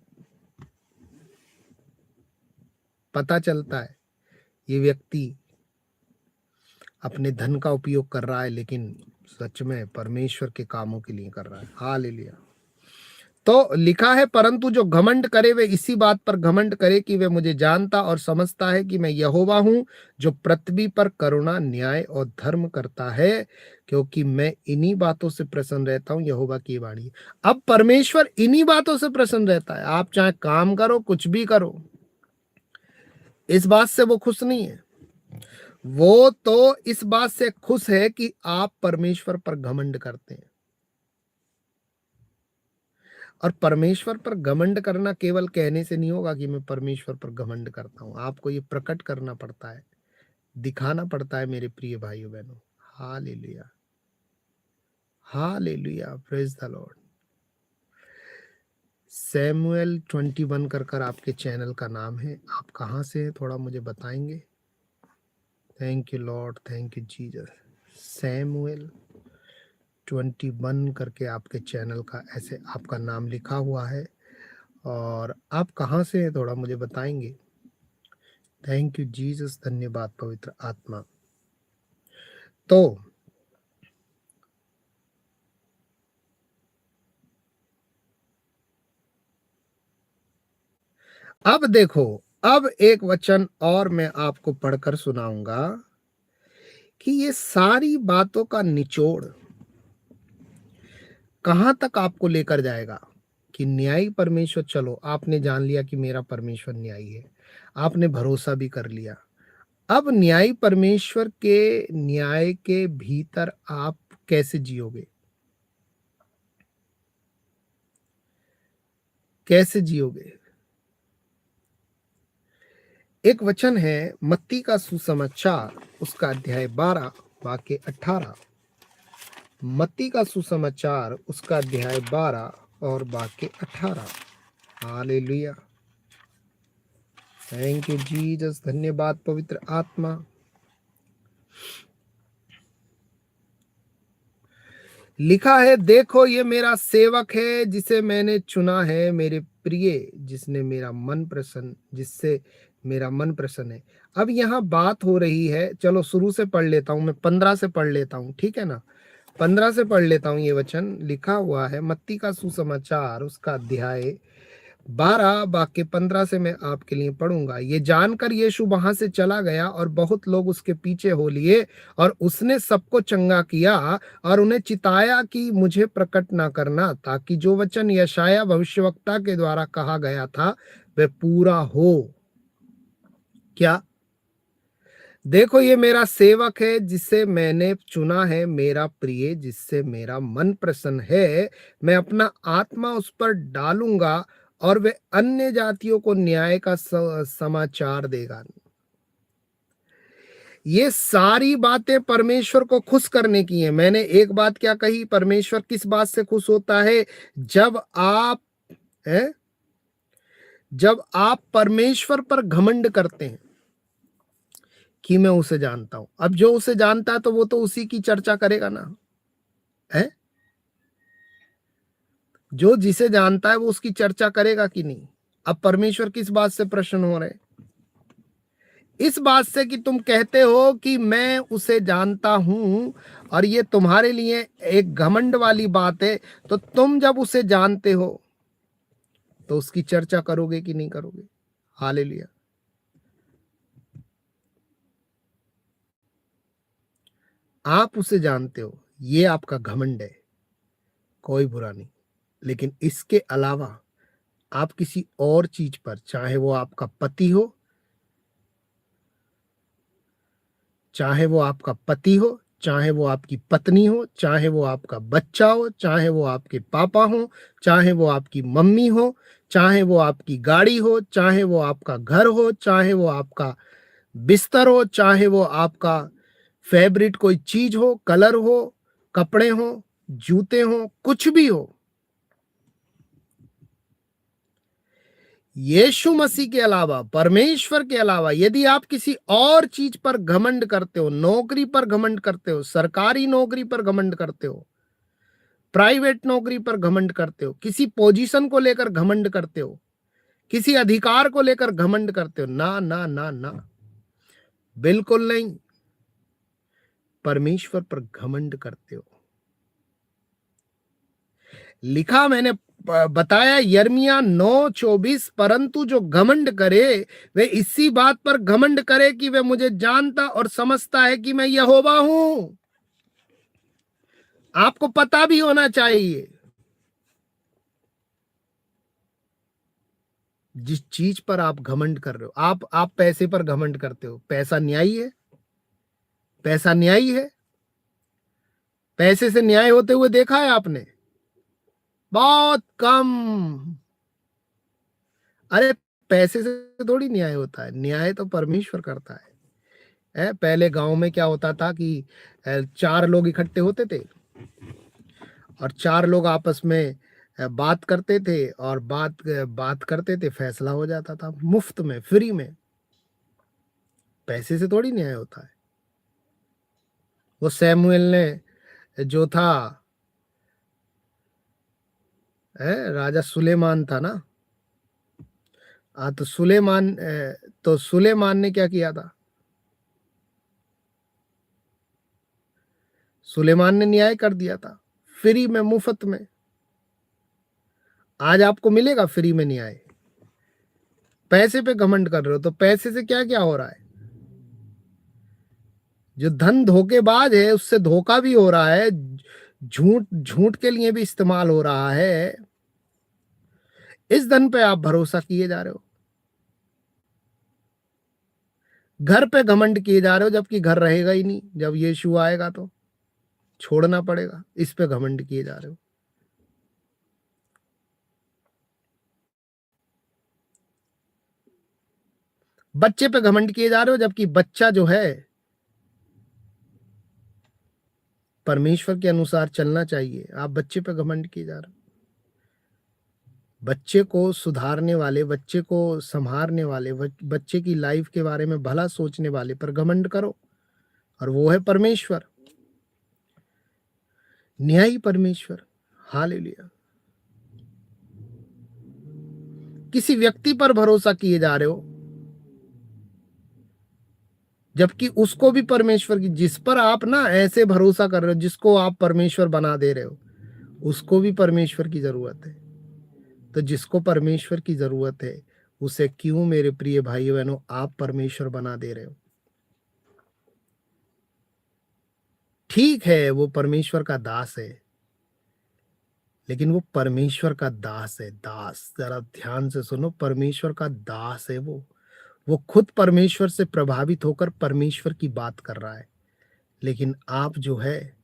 पता चलता है ये व्यक्ति अपने धन का उपयोग कर रहा है, लेकिन सच में परमेश्वर के कामों के लिए कर रहा है। हालेलुया। तो लिखा है, परंतु जो घमंड करे वे इसी बात पर घमंड करे कि वे मुझे जानता और समझता है कि मैं यहोवा हूं, जो पृथ्वी पर करुणा, न्याय और धर्म करता है, क्योंकि मैं इन्हीं बातों से प्रसन्न रहता हूं। यहोवा की वाणी। अब परमेश्वर इन्हीं बातों से प्रसन्न रहता है। आप चाहे काम करो, कुछ भी करो, इस बात से वो खुश नहीं है। वो तो इस बात से खुश है कि आप परमेश्वर पर घमंड करते हैं। और परमेश्वर पर घमंड करना केवल कहने से नहीं होगा कि मैं परमेश्वर पर घमंड करता हूं, आपको ये प्रकट करना पड़ता है, दिखाना पड़ता है मेरे प्रिय भाइयों बहनों। Hallelujah, hallelujah, praise the Lord. Samuel 21 कर आपके चैनल का नाम है। आप कहाँ से हैं, थोड़ा मुझे बताएंगे? Thank you Lord, thank you Jesus. Samuel 21 करके आपके चैनल का ऐसे आपका नाम लिखा हुआ है, और आप कहाँ से हैं, थोड़ा मुझे बताएंगे? थैंक यू जीसस, धन्यवाद पवित्र आत्मा। तो अब देखो, अब एक वचन और मैं आपको पढ़कर सुनाऊंगा कि ये सारी बातों का निचोड़ कहां तक आपको लेकर जाएगा कि न्यायी परमेश्वर, चलो आपने जान लिया कि मेरा परमेश्वर न्यायी है, आपने भरोसा भी कर लिया। अब न्यायी परमेश्वर के न्याय के भीतर आप कैसे जियोगे? कैसे जियोगे? एक वचन है मत्ती का सुसमाचार, उसका अध्याय 12 वाक्य 18। मत्ती का सुसमाचार उसका अध्याय 12 और वाक्य 18। हालेलुया, थैंक यू जीसस, धन्यवाद पवित्र आत्मा। लिखा है, देखो ये मेरा सेवक है जिसे मैंने चुना है, मेरे प्रिय जिसने मेरा मन प्रसन्न, जिससे मेरा मन प्रसन्न है। अब यहाँ बात हो रही है, चलो शुरू से पढ़ लेता हूँ, मैं 15 से पढ़ लेता हूँ, ठीक है ना? 15 से पढ़ लेता हूँ। ये वचन लिखा हुआ है मत्ती का सुसमाचार उसका अध्याय 12 वाक्य 15 से मैं आपके लिए पढ़ूंगा। ये जानकर यीशु वहां से चला गया और बहुत लोग उसके पीछे हो लिए, और उसने सबको चंगा किया और उन्हें चिताया कि मुझे प्रकट ना करना, ताकि जो वचन यशाया भविष्यवक्ता के द्वारा कहा गया था वह पूरा हो। क्या? देखो ये मेरा सेवक है जिसे मैंने चुना है, मेरा प्रिय जिससे मेरा मन प्रसन्न है। मैं अपना आत्मा उस पर डालूंगा और वे अन्य जातियों को न्याय का समाचार देगा। ये सारी बातें परमेश्वर को खुश करने की है। मैंने एक बात क्या कही, परमेश्वर किस बात से खुश होता है? जब आप है, जब आप परमेश्वर पर घमंड करते हैं कि मैं उसे जानता हूं। अब जो उसे जानता है तो वो तो उसी की चर्चा करेगा ना, है? जो जिसे जानता है वो उसकी चर्चा करेगा कि नहीं? अब परमेश्वर किस बात से प्रसन्न हो रहे? इस बात से कि तुम कहते हो कि मैं उसे जानता हूं, और ये तुम्हारे लिए एक घमंड वाली बात है। तो तुम जब उसे जानते हो तो उसकी चर्चा करोगे कि नहीं करोगे? हालेलुया। आप उसे जानते हो, ये आपका घमंड है, कोई बुरा नहीं। लेकिन इसके अलावा आप किसी और चीज पर, चाहे वो आपका पति हो, चाहे वो आपका पति हो, चाहे वो आपकी पत्नी हो, चाहे वो आपका बच्चा हो, चाहे वो आपके पापा हो, चाहे वो आपकी मम्मी हो, चाहे वो आपकी गाड़ी हो, चाहे वो आपका घर हो, चाहे वो आपका बिस्तर हो, चाहे वो आपका फेवरेट कोई चीज हो, कलर हो, कपड़े हो, जूते हो, कुछ भी हो, यीशु मसीह के अलावा, परमेश्वर के अलावा यदि आप किसी और चीज पर घमंड करते हो, नौकरी पर घमंड करते हो, सरकारी नौकरी पर घमंड करते हो, प्राइवेट नौकरी पर घमंड करते हो, किसी पोजीशन को लेकर घमंड करते हो, किसी अधिकार को लेकर घमंड करते हो, ना ना ना ना, बिल्कुल नहीं। परमेश्वर पर घमंड करते हो। लिखा मैंने बताया यिर्मयाह 9:24, परंतु जो घमंड करे वे इसी बात पर घमंड करे कि वे मुझे जानता और समझता है कि मैं यहोवा हूं। आपको पता भी होना चाहिए, जिस चीज पर आप घमंड कर रहे हो। आप पैसे पर घमंड करते हो, पैसा न्यायी है? पैसा न्यायी है? पैसे से न्याय होते हुए देखा है आपने? बहुत कम। अरे पैसे से थोड़ी न्याय होता है, न्याय तो परमेश्वर करता है। पहले गांव में क्या होता था कि चार लोग इकट्ठे होते थे, और चार लोग आपस में बात करते थे और बात करते थे, फैसला हो जाता था मुफ्त में, फ्री में। पैसे से थोड़ी न्याय होता है। वो सैमुएल ने जो था, राजा सुलेमान था ना। हाँ, तो सुलेमान ने क्या किया था? सुलेमान ने न्याय कर दिया था, फ्री में, मुफ्त में। आज आपको मिलेगा फ्री में न्याय? पैसे पे घमंड कर रहे हो, तो पैसे से क्या क्या हो रहा है? जो धन धोखेबाज है, उससे धोखा भी हो रहा है, झूठ झूठ के लिए भी इस्तेमाल हो रहा है। इस धन पे आप भरोसा किए जा रहे हो। घर पे घमंड किए जा रहे हो, जबकि घर रहेगा ही नहीं। जब यीशु आएगा तो छोड़ना पड़ेगा। इस पे घमंड किए जा रहे हो। बच्चे पे घमंड किए जा रहे हो, जबकि बच्चा जो है परमेश्वर के अनुसार चलना चाहिए। आप बच्चे पे घमंड किए जा रहे हो। बच्चे को सुधारने वाले, बच्चे को संभालने वाले, बच्चे की लाइफ के बारे में भला सोचने वाले पर घमंड करो, और वो है परमेश्वर, न्यायी परमेश्वर। हालेलुया। किसी व्यक्ति पर भरोसा किए जा रहे हो, जबकि उसको भी परमेश्वर की, जिस पर आप ना ऐसे भरोसा कर रहे हो, जिसको आप परमेश्वर बना दे रहे हो, उसको भी परमेश्वर की जरूरत है। तो जिसको परमेश्वर की जरूरत है, उसे क्यों मेरे प्रिय भाई बहनों आप परमेश्वर बना दे रहे हो? ठीक है, वो परमेश्वर का दास है, लेकिन वो परमेश्वर का दास है। दास, जरा ध्यान से सुनो, परमेश्वर का दास है वो खुद परमेश्वर से प्रभावित होकर परमेश्वर की बात कर रहा है, लेकिन आप जो है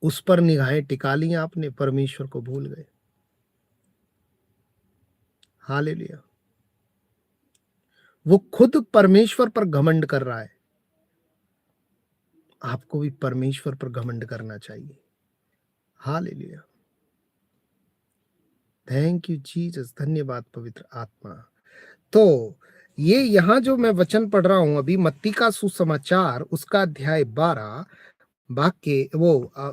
उस पर निगाहें टिका ली आपने, परमेश्वर को भूल गए। हालेलुया। वो खुद परमेश्वर पर घमंड कर रहा है। आपको भी परमेश्वर पर घमंड करना चाहिए। हालेलुया। थैंक यू जीसस, धन्यवाद पवित्र आत्मा। तो ये यहाँ जो मैं वचन पढ़ रहा हूं अभी, मत्ती का सुसमाचार, उसका अध्याय 12 वाक्य,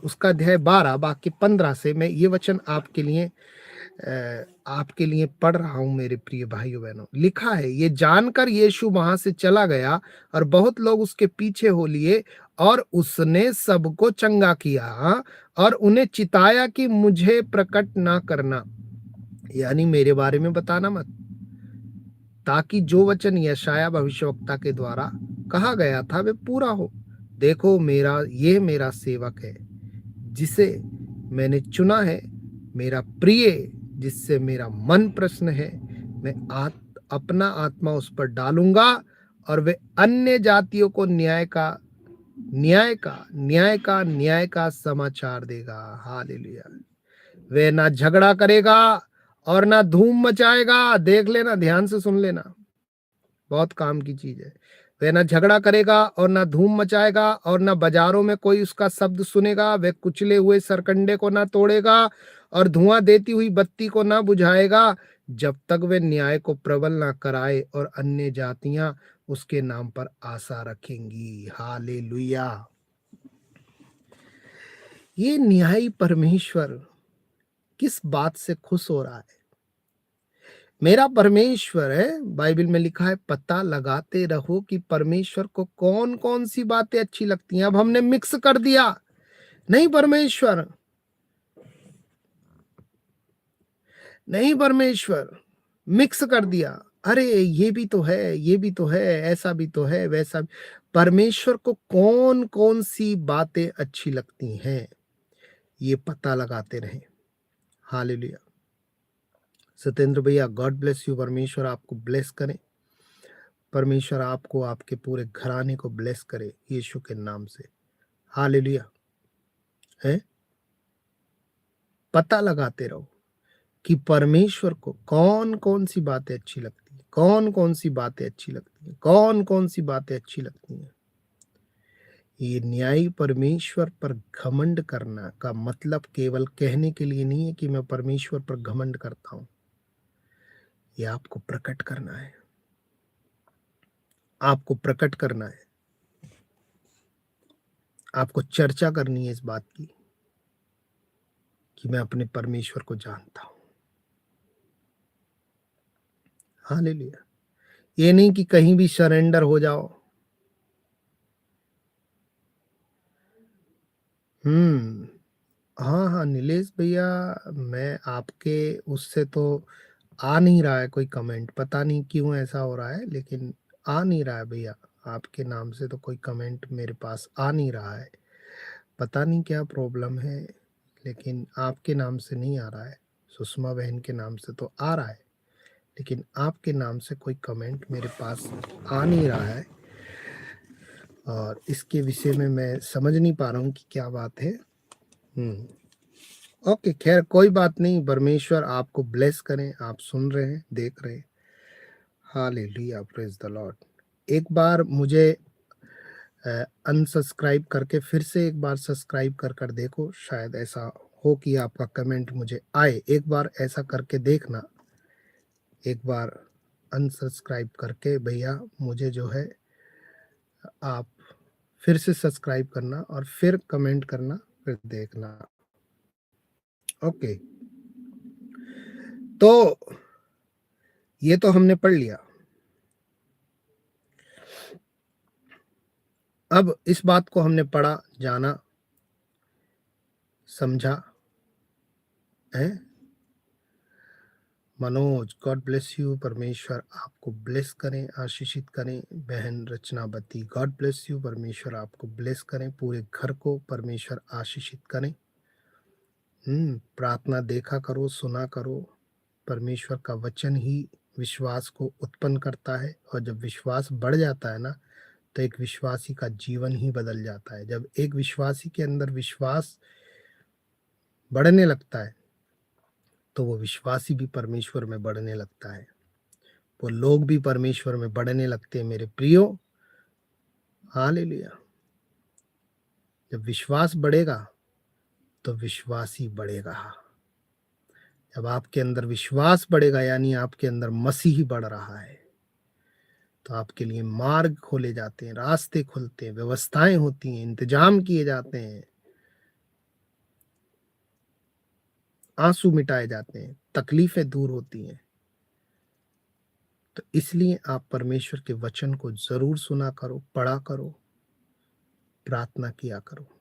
उसका अध्याय 12 वाक्य 15 से मैं ये वचन आपके लिए पढ़ रहा हूं मेरे प्रिय भाइयों बहनों। लिखा है, ये जानकर यीशु वहां से चला गया और बहुत लोग उसके पीछे हो लिए, और उसने सबको चंगा किया और उन्हें चिताया कि मुझे प्रकट ना करना, यानी मेरे बारे में बताना मत, ताकि जो वचन यशाया भविष्यवक्ता के द्वारा कहा गया था वे पूरा हो। देखो, मेरा सेवक है, जिसे मैंने चुना है, मेरा प्रिय, जिससे मेरा मन प्रसन्न है। मैं अपना आत्मा उस पर डालूंगा, और वे अन्य जातियों को न्याय का समाचार देगा। हालेलुया। वे ना झगड़ा करेगा और ना धूम मचाएगा। देख लेना, ध्यान से सुन लेना, बहुत काम की चीज है। वह ना झगड़ा करेगा और ना धूम मचाएगा, और ना बाजारों में कोई उसका शब्द सुनेगा। वह कुचले हुए सरकंडे को ना तोड़ेगा, और धुआं देती हुई बत्ती को ना बुझाएगा, जब तक वे न्याय को प्रबल ना कराए और अन्य जातियां उसके नाम पर आशा रखेंगी। हालेलुया। ये न्यायी परमेश्वर किस बात से खुश हो रहा है? मेरा परमेश्वर है, बाइबल में लिखा है, पता लगाते रहो कि परमेश्वर को कौन कौन सी बातें अच्छी लगती हैं। अब हमने मिक्स कर दिया, नहीं परमेश्वर, नहीं परमेश्वर, मिक्स कर दिया। अरे ये भी तो है, ये भी तो है, ऐसा भी तो है, वैसा भी। परमेश्वर को कौन कौन सी बातें अच्छी लगती हैं, ये पता लगाते रहें। हालेलुया। सत्येंद्र भैया, गॉड ब्लेस यू। परमेश्वर आपको ब्लेस करे, परमेश्वर आपको, आपके पूरे घराने को ब्लेस करे यीशु के नाम से। हालेलुया। है, पता लगाते रहो कि परमेश्वर को कौन कौन सी बातें अच्छी लगती हैं, कौन कौन सी बातें अच्छी लगती हैं, कौन कौन सी बातें अच्छी लगती हैं। ये न्यायी परमेश्वर पर घमंड करना का मतलब केवल कहने के लिए नहीं है कि मैं परमेश्वर पर घमंड करता हूं। ये आपको प्रकट करना है, आपको प्रकट करना है, आपको चर्चा करनी है इस बात की कि मैं अपने परमेश्वर को जानता हूं। हालेलुया। ये नहीं कि कहीं भी सरेंडर हो जाओ। हाँ हाँ नीलेश भैया, मैं आपके उससे तो आ नहीं रहा है कोई कमेंट, पता नहीं क्यों ऐसा हो रहा है, लेकिन आ नहीं रहा है भैया। आपके नाम से तो कोई कमेंट मेरे पास आ नहीं रहा है, पता नहीं क्या प्रॉब्लम है, लेकिन आपके नाम से नहीं आ रहा है। सुषमा बहन के नाम से तो आ रहा है, लेकिन आपके नाम से कोई कमेंट मेरे पास आ नहीं रहा है, और इसके विषय में मैं समझ नहीं पा रहा हूँ कि क्या बात है। ओके, खैर कोई बात नहीं, परमेश्वर आपको ब्लेस करें। आप सुन रहे हैं, देख रहे हैं। Hallelujah, praise the Lord. एक बार मुझे अनसब्सक्राइब करके फिर से एक बार सब्सक्राइब कर देखो, शायद ऐसा हो कि आपका कमेंट मुझे आए। एक बार ऐसा करके देखना, एक बार अनसब्सक्राइब करके भैया मुझे जो है आप फिर से सब्सक्राइब करना और फिर कमेंट करना, फिर देखना। ओके, तो ये तो हमने पढ़ लिया। अब इस बात को हमने पढ़ा, जाना, समझा है। मनोज, गॉड ब्लेस यू, परमेश्वर आपको ब्लेस करें, आशीषित करें। बहन रचनावती, गॉड ब्लेस यू, परमेश्वर आपको ब्लेस करें, पूरे घर को परमेश्वर आशीषित करें। प्रार्थना देखा करो, सुना करो। परमेश्वर का वचन ही विश्वास को उत्पन्न करता है, और जब विश्वास बढ़ जाता है ना, तो एक विश्वासी का जीवन ही बदल जाता है। जब एक विश्वासी के अंदर विश्वास बढ़ने लगता है, तो वो विश्वासी भी परमेश्वर में बढ़ने लगता है, वो लोग भी परमेश्वर में बढ़ने लगते हैं मेरे प्रियो। हालेलुया। जब विश्वास बढ़ेगा तो विश्वासी बढ़ेगा। जब आपके अंदर विश्वास बढ़ेगा, यानी आपके अंदर मसीह बढ़ रहा है, तो आपके लिए मार्ग खोले जाते हैं, रास्ते खुलते हैं, व्यवस्थाएं होती हैं, इंतजाम किए जाते हैं, आंसू मिटाए जाते हैं, तकलीफें दूर होती हैं। तो इसलिए आप परमेश्वर के वचन को जरूर सुना करो, पढ़ा करो, प्रार्थना किया करो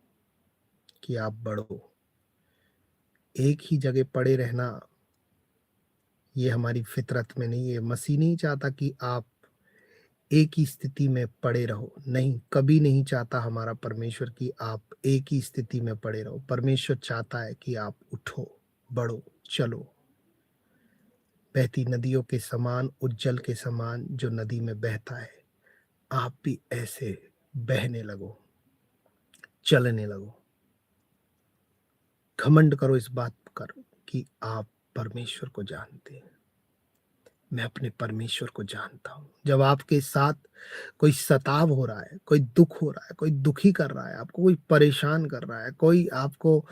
कि आप बढ़ो। एक ही जगह पड़े रहना ये हमारी फितरत में नहीं है। मसीह नहीं चाहता कि आप एक ही स्थिति में पड़े रहो, नहीं, कभी नहीं चाहता हमारा परमेश्वर कि आप एक ही स्थिति में पड़े रहो। परमेश्वर चाहता है कि आप उठो, बढ़ो, चलो, बहती नदियों के समान, उज्जल के समान जो नदी में बहता है, आप भी ऐसे बहने लगो, चलने लगो। घमंड करो इस बात पर कि आप परमेश्वर को जानते हैं। मैं अपने परमेश्वर को जानता हूं। जब आपके साथ कोई सताव हो रहा है, कोई दुख हो रहा है, कोई दुखी कर रहा है, आपको कोई परेशान कर रहा है, कोई आपको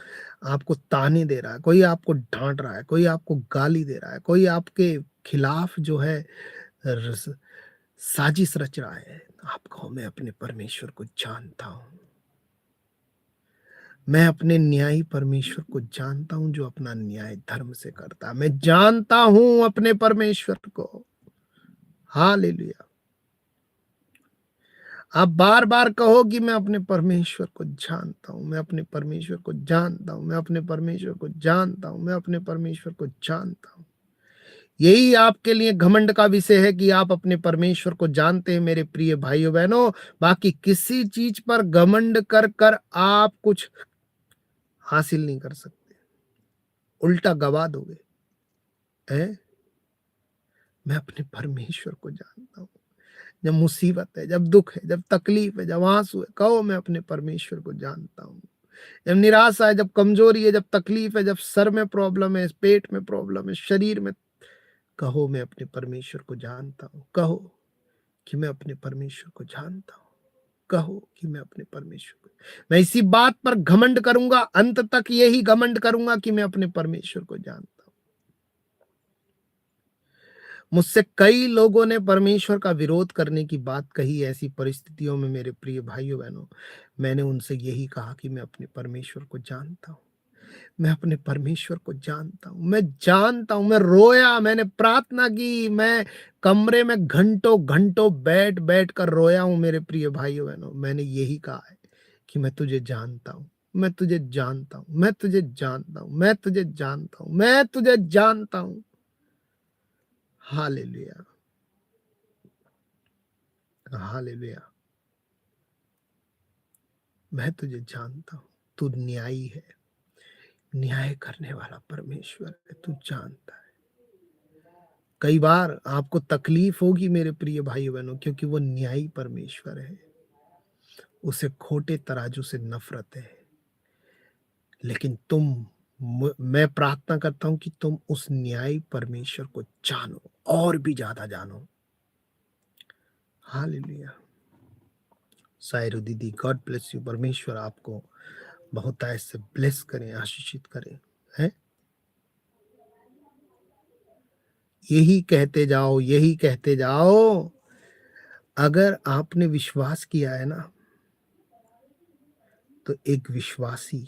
आपको ताने दे रहा है, कोई आपको डांट रहा है, कोई आपको गाली दे रहा है, कोई आपके खिलाफ जो है रस- साजिश रच रहा है, आप कहो मैं अपने परमेश्वर को जानता हूं। मैं अपने न्यायी परमेश्वर को जानता हूं, जो अपना न्याय धर्म से करता है। मैं जानता हूं अपने परमेश्वर को। हालेलुया। आप बार बार कहो कि मैं अपने परमेश्वर को जानता हूं, मैं अपने परमेश्वर को जानता हूं, मैं अपने परमेश्वर को जानता हूं, मैं अपने परमेश्वर को जानता हूं। यही आपके लिए घमंड का विषय है कि आप अपने परमेश्वर को जानते हैं मेरे प्रिय भाइयों बहनों। बाकी किसी चीज पर घमंड कर कर आप कुछ हासिल नहीं कर सकते, उल्टा गवा दोगे। हैं? मैं अपने परमेश्वर को जानता हूं। जब मुसीबत है, जब दुख है, जब तकलीफ है, जब आंसू है, कहो मैं अपने परमेश्वर को जानता हूं। जब निराशा है, जब कमजोरी है, जब तकलीफ है, जब सर में प्रॉब्लम है, पेट में प्रॉब्लम है, शरीर में, कहो मैं अपने परमेश्वर को जानता हूं। कहो कि मैं अपने परमेश्वर को जानता हूं। कहो कि मैं अपने परमेश्वर को, मैं इसी बात पर घमंड करूंगा, अंत तक यही घमंड करूंगा कि मैं अपने परमेश्वर को जानता हूं। मुझसे कई लोगों ने परमेश्वर का विरोध करने की बात कही। ऐसी परिस्थितियों में मेरे प्रिय भाइयों बहनों, मैंने उनसे यही कहा कि मैं अपने परमेश्वर को जानता हूं, मैं अपने परमेश्वर को जानता हूं, मैं जानता हूं। मैं रोया, मैंने प्रार्थना की, मैं कमरे में घंटों घंटों बैठ बैठ कर रोया हूं। मेरे प्रिय भाइयों बहनों, मैंने यही कहा है कि मैं तुझे जानता हूं, मैं तुझे जानता हूं, मैं तुझे जानता हूं, मैं तुझे जानता हूं, मैं तुझे जानता हूं। Hallelujah, hallelujah. मैं तुझे जानता हूं, तू न्यायी है, न्याय करने वाला परमेश्वर है, तू जानता है। कई बार आपको तकलीफ होगी मेरे प्रिय भाई बहनों, क्योंकि वो न्यायी परमेश्वर है, उसे खोटे तराजू से नफरत है। लेकिन मैं प्रार्थना करता हूं कि तुम उस न्यायी परमेश्वर को जानो, और भी ज्यादा जानो। हालेलुया। सायरू दीदी, गॉड ब्लेस यू। परमेश्वर आपको बहुत ऐसे ब्लेस करें, आशीषित करें। है, यही कहते जाओ, यही कहते जाओ। अगर आपने विश्वास किया है ना, तो एक विश्वासी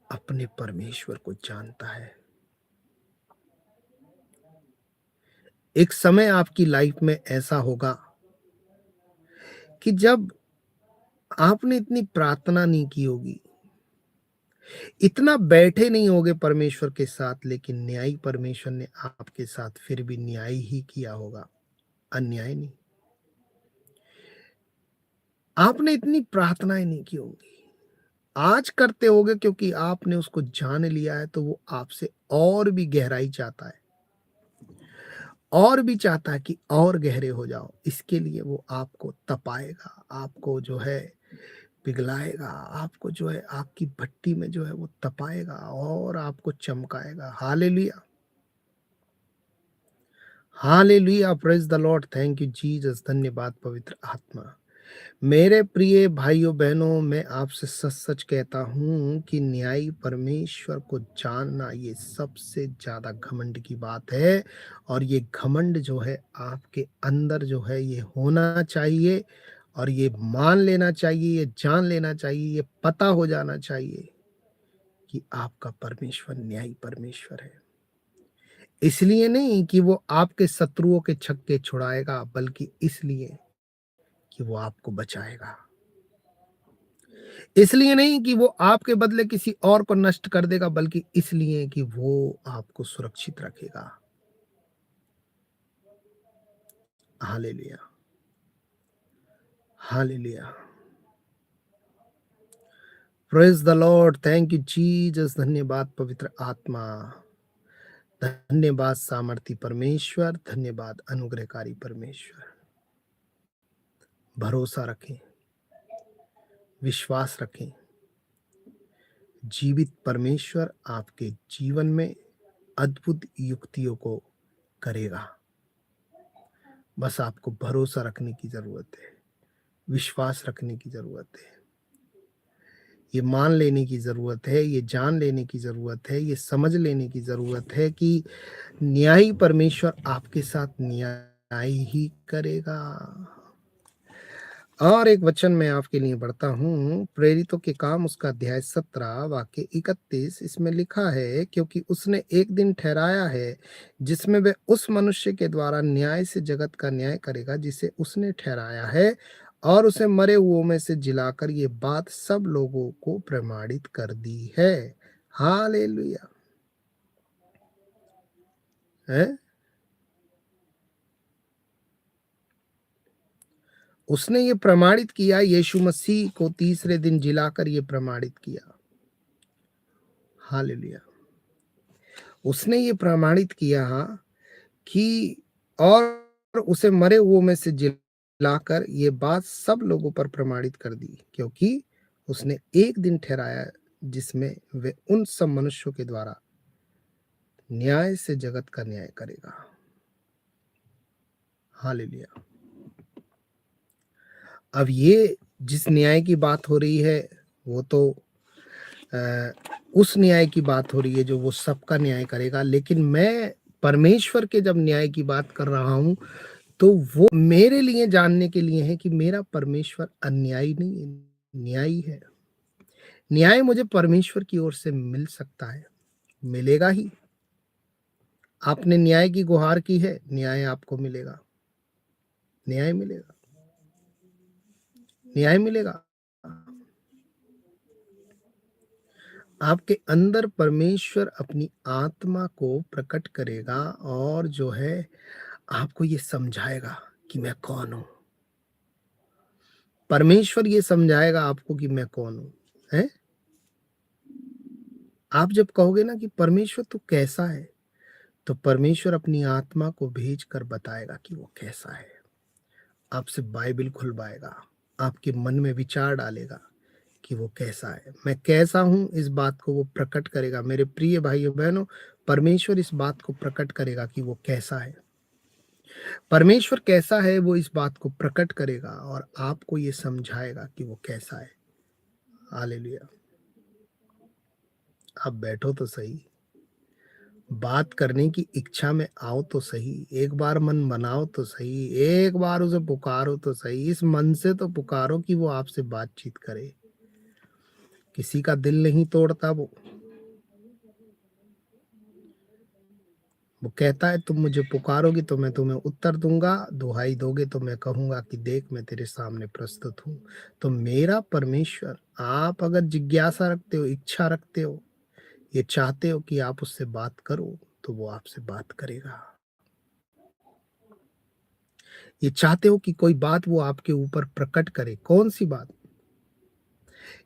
अपने परमेश्वर को जानता है। एक समय आपकी लाइफ में ऐसा होगा कि जब आपने इतनी प्रार्थना नहीं की होगी, इतना बैठे नहीं होगे परमेश्वर के साथ, लेकिन न्यायी परमेश्वर ने आपके साथ फिर भी न्याय ही किया होगा, अन्याय नहीं। आपने इतनी प्रार्थनाएं नहीं की होंगी, आज करते होगे, क्योंकि आपने उसको जान लिया है, तो वो आपसे और भी गहराई चाहता है, और भी चाहता है कि और गहरे हो जाओ। इसके लिए वो आपको तपाएगा, आपको जो है पिघलाएगा, आपको जो है आपकी भट्टी में जो है वो तपाएगा और आपको चमकाएगा। Hallelujah, hallelujah, praise the Lord, thank you Jesus. धन्यवाद पवित्र आत्मा। मेरे प्रिय भाइयों बहनों, मैं आपसे सच सच कहता हूँ कि न्यायी परमेश्वर को जानना ये सबसे ज्यादा घमंड की बात है। और ये घमंड जो है आपके अंदर जो है ये होना चाहिए, और ये मान लेना चाहिए, ये जान लेना चाहिए, ये पता हो जाना चाहिए कि आपका परमेश्वर न्यायी परमेश्वर है। इसलिए नहीं कि वो आपके शत्रुओं के छक्के छुड़ाएगा, बल्कि इसलिए कि वो आपको बचाएगा। इसलिए नहीं कि वो आपके बदले किसी और को नष्ट कर देगा, बल्कि इसलिए कि वो आपको सुरक्षित रखेगा। Hallelujah, hallelujah, praise the Lord, thank you Jesus. धन्यवाद पवित्र आत्मा, धन्यवाद सामर्थी परमेश्वर, धन्यवाद अनुग्रहकारी परमेश्वर। भरोसा रखें, विश्वास रखें, जीवित परमेश्वर आपके जीवन में अद्भुत युक्तियों को करेगा। बस आपको भरोसा रखने की जरूरत है, विश्वास रखने की जरूरत है, ये मान लेने की जरूरत है, ये जान लेने की जरूरत है, ये समझ लेने की जरूरत है कि न्यायी परमेश्वर आपके साथ न्याय ही करेगा। और एक वचन मैं आपके लिए पढ़ता हूँ, प्रेरितों के काम उसका अध्याय 17 वाक्य 31। इसमें लिखा है, क्योंकि उसने एक दिन ठहराया है जिसमें वह उस मनुष्य के द्वारा न्याय से जगत का न्याय करेगा जिसे उसने ठहराया है, और उसे मरे हुओं में से जिलाकर ये बात सब लोगों को प्रमाणित कर दी है। हालेलुया। है, उसने ये प्रमाणित किया, यीशु मसीह को तीसरे दिन जिलाकर ये प्रमाणित किया। हालेलुया। उसने ये प्रमाणित किया कि, और उसे मरे हुओं में से जिलाकर ये बात सब लोगों पर प्रमाणित कर दी, क्योंकि उसने एक दिन ठहराया जिसमें वे उन सब मनुष्यों के द्वारा न्याय से जगत का न्याय करेगा। हालेलुया। अब ये जिस न्याय की बात हो रही है वो तो उस न्याय की बात हो रही है जो वो सबका न्याय करेगा, लेकिन मैं परमेश्वर के जब न्याय की बात कर रहा हूं तो वो मेरे लिए जानने के लिए है कि मेरा परमेश्वर अन्यायी नहीं है, न्यायी है। न्याय मुझे परमेश्वर की ओर से मिल सकता है, मिलेगा ही। आपने न्याय की गुहार की है, न्याय आपको मिलेगा, न्याय मिलेगा, न्याय मिलेगा। आपके अंदर परमेश्वर अपनी आत्मा को प्रकट करेगा और जो है आपको ये समझाएगा कि मैं कौन हूं। परमेश्वर ये समझाएगा आपको कि मैं कौन हूं, है। आप जब कहोगे ना कि परमेश्वर तू कैसा है, तो परमेश्वर अपनी आत्मा को भेज कर बताएगा कि वो कैसा है। आपसे बाइबल खुलवाएगा, आपके मन में विचार डालेगा कि वो कैसा है। मैं कैसा हूं इस बात को वो प्रकट करेगा। मेरे प्रिय भाइयों बहनों, परमेश्वर इस बात को प्रकट करेगा कि वो कैसा है। परमेश्वर कैसा है वो इस बात को प्रकट करेगा और आपको ये समझाएगा कि वो कैसा है। हालेलुया। आप बैठो तो सही, बात करने की इच्छा में आओ तो सही, एक बार मन बनाओ तो सही, एक बार उसे पुकारो तो सही। इस मन से तो पुकारो कि वो आपसे बातचीत करे। किसी का दिल नहीं तोड़ता वो कहता है तुम मुझे पुकारोगी तो मैं तुम्हें उत्तर दूंगा, दुहाई दोगे तो मैं कहूंगा कि देख मैं तेरे सामने प्रस्तुत हूँ। तो मेरा परमेश्वर, आप अगर जिज्ञासा रखते हो, इच्छा रखते हो, ये चाहते हो कि आप उससे बात करो, तो वो आपसे बात करेगा। ये चाहते हो कि कोई बात वो आपके ऊपर प्रकट करे। कौन सी बात?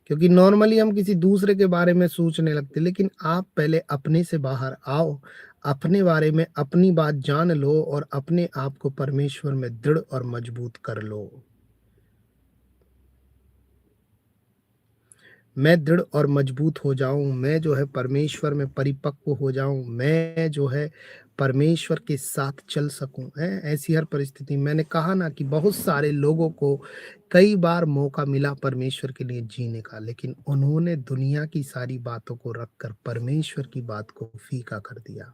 क्योंकि नॉर्मली हम किसी दूसरे के बारे में सोचने लगते, लेकिन आप पहले अपने से बाहर आओ, अपने बारे में अपनी बात जान लो और अपने आप को परमेश्वर में दृढ़ और मजबूत कर लो। मैं दृढ़ और मजबूत हो जाऊं, मैं जो है परमेश्वर में परिपक्व हो जाऊं, मैं जो है परमेश्वर के साथ चल सकूं। है ऐसी हर परिस्थिति, मैंने कहा ना कि बहुत सारे लोगों को कई बार मौका मिला परमेश्वर के लिए जीने का, लेकिन उन्होंने दुनिया की सारी बातों को रखकर परमेश्वर की बात को फीका कर दिया।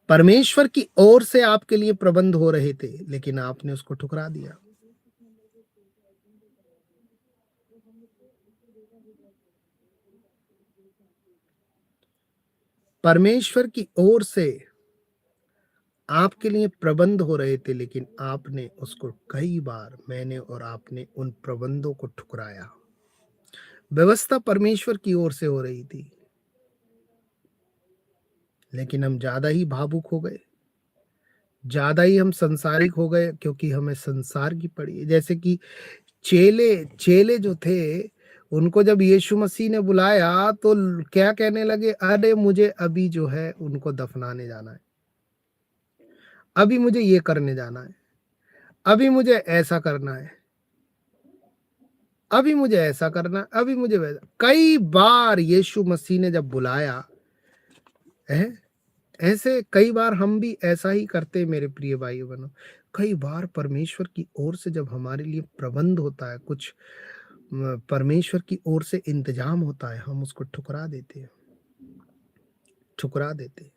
परमेश्वर की ओर से आपके लिए प्रबंध हो रहे थे, लेकिन आपने उसको ठुकरा दिया। परमेश्वर की ओर से आपके लिए प्रबंध हो रहे थे, लेकिन आपने उसको कई बार, मैंने और आपने उन प्रबंधों को ठुकराया। व्यवस्था परमेश्वर की ओर से हो रही थी, लेकिन हम ज्यादा ही भावुक हो गए, ज्यादा ही हम संसारिक हो गए, क्योंकि हमें संसार की पड़ी है। जैसे कि चेले चेले जो थे, उनको जब यीशु मसीह ने बुलाया तो क्या कहने लगे, अरे मुझे अभी जो है उनको दफनाने जाना है, अभी मुझे ये करने जाना है, अभी मुझे ऐसा करना है, अभी मुझे ऐसा करना, अभी मुझे वैसा। कई बार यीशु मसीह ने जब बुलाया है, ऐसे कई बार हम भी ऐसा ही करते हैं मेरे प्रिय भाइयों बहनों। कई बार परमेश्वर की ओर से जब हमारे लिए प्रबंध होता है, कुछ परमेश्वर की ओर से इंतजाम होता है, हम उसको ठुकरा देते हैं, ठुकरा देते हैं।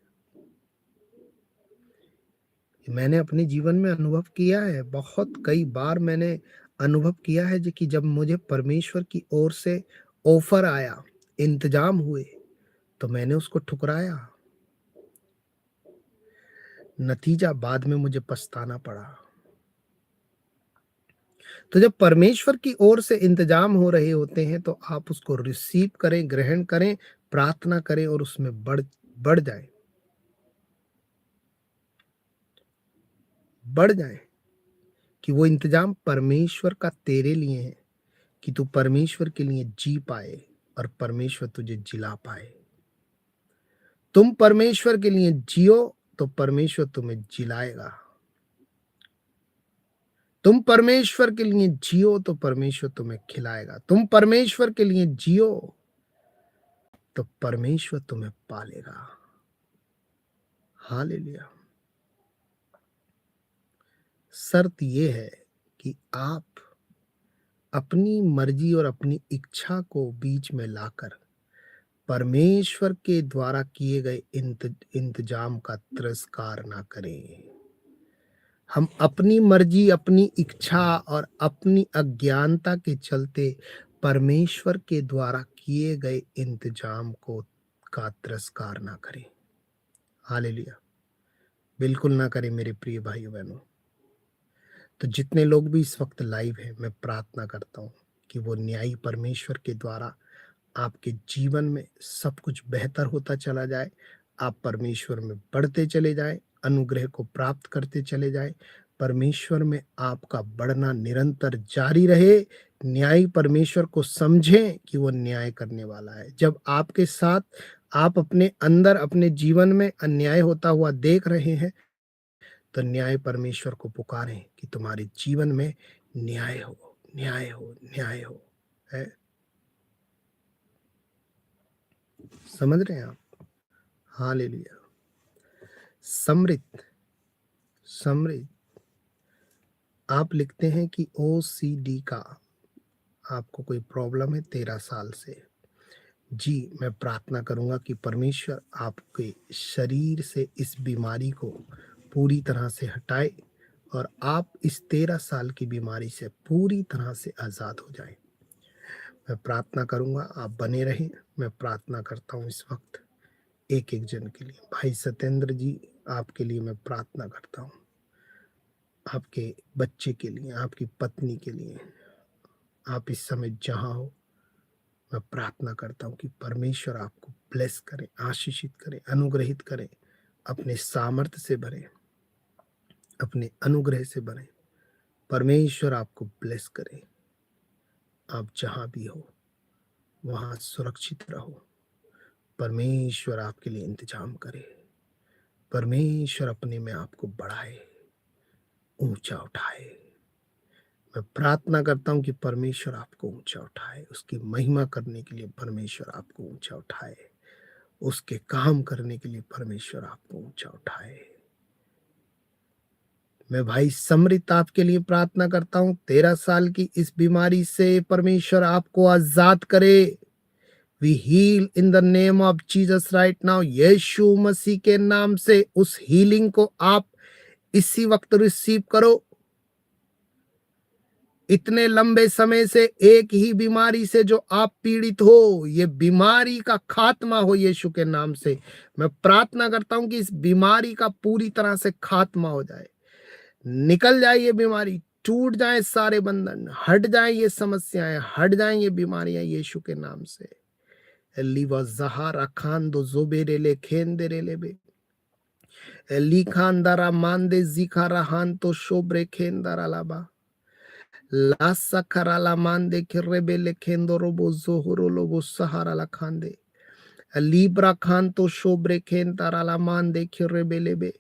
मैंने अपने जीवन में अनुभव किया है, बहुत कई बार मैंने अनुभव किया है कि जब मुझे परमेश्वर की ओर से ऑफर आया, इंतजाम हुए, तो मैंने उसको ठुकराया। नतीजा बाद में मुझे पछताना पड़ा। तो जब परमेश्वर की ओर से इंतजाम हो रहे होते हैं, तो आप उसको रिसीव करें, ग्रहण करें, प्रार्थना करें और उसमें बढ़ बढ़ जाए, बढ़ जाए। कि वो इंतजाम परमेश्वर का तेरे लिए है, कि तू परमेश्वर के लिए जी पाए और परमेश्वर तुझे जिला पाए। तुम परमेश्वर के लिए जियो तो परमेश्वर तुम्हें जिलाएगा। तुम परमेश्वर के लिए जियो तो परमेश्वर तुम्हें खिलाएगा। तुम परमेश्वर के लिए जियो तो परमेश्वर तुम्हें पालेगा। हालेलुया। शर्त ये है कि आप अपनी मर्जी और अपनी इच्छा को बीच में लाकर परमेश्वर के द्वारा किए गए इंतजाम का तिरस्कार ना करें। हम अपनी मर्जी, अपनी इच्छा और अपनी अज्ञानता के चलते परमेश्वर के द्वारा किए गए इंतजाम को का तिरस्कार ना करें। हालेलुया। बिल्कुल ना करें मेरे प्रिय भाइयों बहनों। तो जितने लोग भी इस वक्त लाइव हैं, मैं प्रार्थना करता हूँ कि वो न्यायी परमेश्वर के द्वारा आपके जीवन में सब कुछ बेहतर होता चला जाए। आप परमेश्वर में बढ़ते चले जाएं, अनुग्रह को प्राप्त करते चले जाएं। परमेश्वर में आपका बढ़ना निरंतर जारी रहे। न्यायी परमेश्वर को समझें कि वो न्याय करने वाला है। जब आपके साथ आप अपने अंदर अपने जीवन में अन्याय होता हुआ देख रहे हैं, तो न्याय परमेश्वर को पुकारें कि तुम्हारे जीवन में न्याय हो, न्याय हो, न्याय हो। है, समझ रहे हैं आप? हालेलुया। समृद्ध समृद्ध आप लिखते हैं कि OCD का आपको कोई प्रॉब्लम है 13 साल से। जी, मैं प्रार्थना करूंगा कि परमेश्वर आपके शरीर से इस बीमारी को पूरी तरह से हटाए और आप इस 13 साल की बीमारी से पूरी तरह से आज़ाद हो जाएं। मैं प्रार्थना करूंगा, आप बने रहें। मैं प्रार्थना करता हूं इस वक्त एक एक जन के लिए। भाई सत्येंद्र जी, आपके लिए मैं प्रार्थना करता हूं, आपके बच्चे के लिए, आपकी पत्नी के लिए। आप इस समय जहां हो, मैं प्रार्थना करता हूं कि परमेश्वर आपको ब्लेस करे, आशीषित करे, अनुग्रहित करे, अपने सामर्थ्य से भरे, अपने अनुग्रह से भरे। परमेश्वर आपको ब्लेस करे। आप जहां भी हो वहां सुरक्षित रहो। परमेश्वर आपके लिए इंतजाम करे। परमेश्वर अपने में आपको बढ़ाए, ऊंचा उठाए। मैं प्रार्थना करता हूं कि परमेश्वर आपको ऊंचा उठाए। उसकी महिमा करने के लिए परमेश्वर आपको ऊंचा उठाए। उसके काम करने के लिए परमेश्वर आपको ऊंचा उठाए। मैं भाई समृत आपके लिए प्रार्थना करता हूं, 13 साल की इस बीमारी से परमेश्वर आपको आजाद करे। We heal in the name of Jesus right now. यीशु मसीह के नाम से उस हीलिंग को आप इसी वक्त रिसीव करो। इतने लंबे समय से एक ही बीमारी से जो आप पीड़ित हो, ये बीमारी का खात्मा हो यीशु के नाम से। मैं प्रार्थना करता हूं कि इस बीमारी का पूरी तरह से खात्मा हो जाए, निकल जाए ये बीमारी, टूट जाए सारे बंधन, हट जाए ये समस्याएं, हट जाए ये बीमारियां यीशु के नाम से। लीवा जहारा खान दो जोबेरे ले खेन दे रे बे ली खान दारा मान दे जिखारा हान तो शोब्रे खेन दारा लाबा लासा कराला मांदे किर्रेबे ले खेंदो रोबो जोहरो लोबो सहारा ला खांदे लीब्रा खान तो शोब्रे खेन ताराला मांदे किर्रेबे लेबे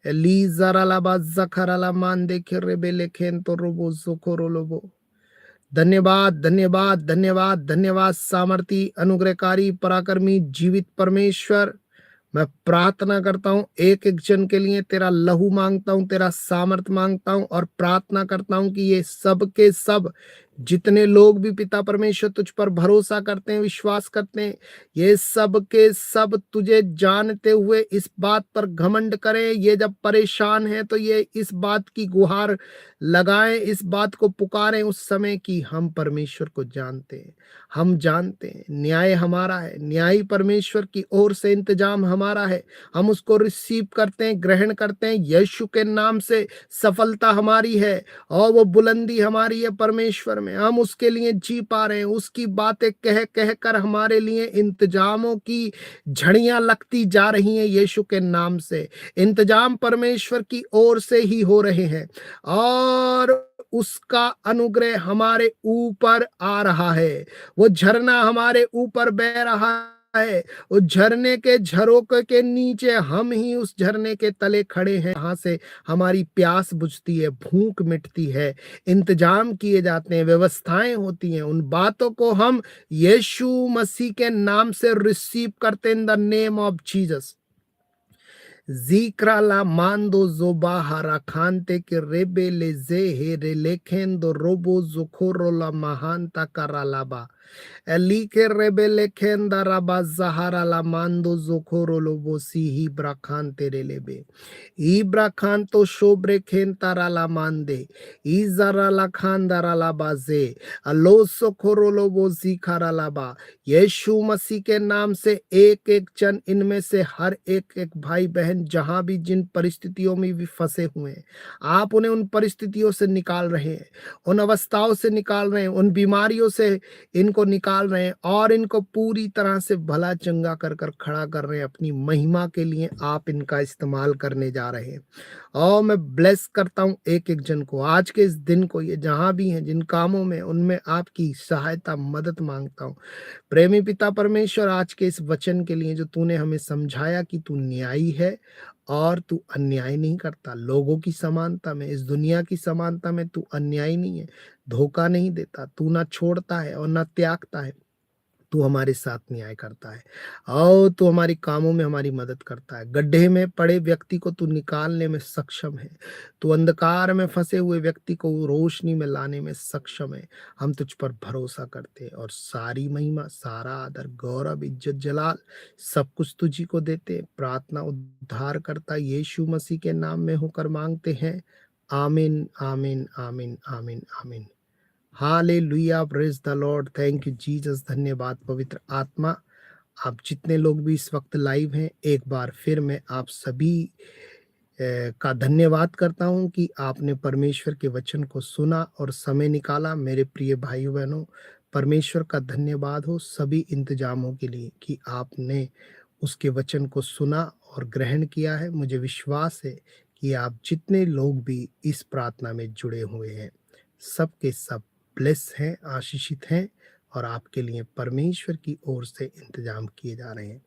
ली जराला बा जखराला मांदे किर्रेबे ले खेन तो रोबो जोखोरो लोबो। धन्यवाद, धन्यवाद, धन्यवाद, धन्यवाद। सामर्थी, अनुग्रहकारी, पराक्रमी, जीवित परमेश्वर, मैं प्रार्थना करता हूं एक एक जन के लिए। तेरा लहू मांगता हूं, तेरा सामर्थ मांगता हूं और प्रार्थना करता हूं कि ये सब के सब जितने लोग भी पिता परमेश्वर तुझ पर भरोसा करते हैं, विश्वास करते हैं, ये सब के सब तुझे जानते हुए इस बात पर घमंड करें। ये जब परेशान है तो ये इस बात की गुहार लगाएं, इस बात को पुकारें उस समय की हम परमेश्वर को जानते हैं। हम जानते हैं न्याय हमारा है, न्यायी परमेश्वर की ओर से इंतजाम हमारा है। हम उसको रिसीव करते हैं, ग्रहण करते हैं। यीशु के नाम से सफलता हमारी है और वो बुलंदी हमारी है परमेश्वर में। हम उसके लिए जी पा रहे हैं। उसकी बातें कह कह कर हमारे लिए इंतजामों की झड़ियां लगती जा रही हैं। यीशु के नाम से इंतजाम परमेश्वर की ओर से ही हो रहे हैं और उसका अनुग्रह हमारे ऊपर आ रहा है। वो झरना हमारे ऊपर बह रहा है। उस झरने के झरोके के नीचे हम ही उस झरने के तले खड़े हैं, जहां से हमारी प्यास बुझती है, भूख मिटती है, इंतजाम किए जाते हैं, व्यवस्थाएं होती हैं। उन बातों को हम यीशु मसीह के नाम से रिसीव करते इन the name of Jesus. Zikra la mando zoba harakante ke rebe le ze he relekendo robo zokoro la mahanta karalaba. Elike rebele kenda raba zahara la mando zokoro lobosi hibra kante relebe. Ibra kanto shobre kentara la mande. Izara la kandara la baze. Alo sokoro lobosi karalaba. यीशु मसीह के नाम से एक एक जन इनमें से हर एक एक भाई बहन जहां भी जिन परिस्थितियों में भी फंसे हुए हैं, आप उन्हें उन परिस्थितियों से निकाल रहे हैं, उन अवस्थाओं से निकाल रहे हैं, उन बीमारियों से इनको निकाल रहे हैं और इनको पूरी तरह से भला चंगा कर कर खड़ा कर रहे हैं। अपनी महिमा के लिए आप इनका इस्तेमाल करने जा रहे हैं। और मैं ब्लेस करता हूँ एक एक जन को आज के इस दिन को, ये जहां भी हैं जिन कामों में, उनमें आपकी सहायता मदद मांगता हूँ। प्रेमी पिता परमेश्वर, आज के इस वचन के लिए जो तूने हमें समझाया कि तू न्यायी है और तू अन्याय नहीं करता। लोगों की समानता में, इस दुनिया की समानता में तू अन्याय नहीं है, धोखा नहीं देता, तू ना छोड़ता है और ना त्यागता है। तू हमारे साथ न्याय करता है और तू हमारी कामों में हमारी मदद करता है। गड्ढे में पड़े व्यक्ति को तू निकालने में सक्षम है। तू अंधकार में फंसे हुए व्यक्ति को रोशनी में लाने में सक्षम है। हम तुझ पर भरोसा करते हैं और सारी महिमा, सारा आदर, गौरव, इज्जत, जलाल सब कुछ तुझी को देते हैं। प्रार्थना उद्धार करता यीशु मसीह के नाम में होकर मांगते हैं। आमीन, आमीन, आमीन, आमीन, आमीन। Hallelujah, praise the Lord, thank you Jesus. धन्यवाद पवित्र आत्मा। आप जितने लोग भी इस वक्त लाइव हैं, एक बार फिर मैं आप सभी का धन्यवाद करता हूं कि आपने परमेश्वर के वचन को सुना और समय निकाला। मेरे प्रिय भाइयों बहनों, परमेश्वर का धन्यवाद हो सभी इंतजामों के लिए कि आपने उसके वचन को सुना और ग्रहण किया है। मुझे विश्वास है कि आप जितने लोग भी इस प्रार्थना में जुड़े हुए हैं, सब के सब ब्लेस हैं, आशीषित हैं और आपके लिए परमेश्वर की ओर से इंतजाम किए जा रहे हैं।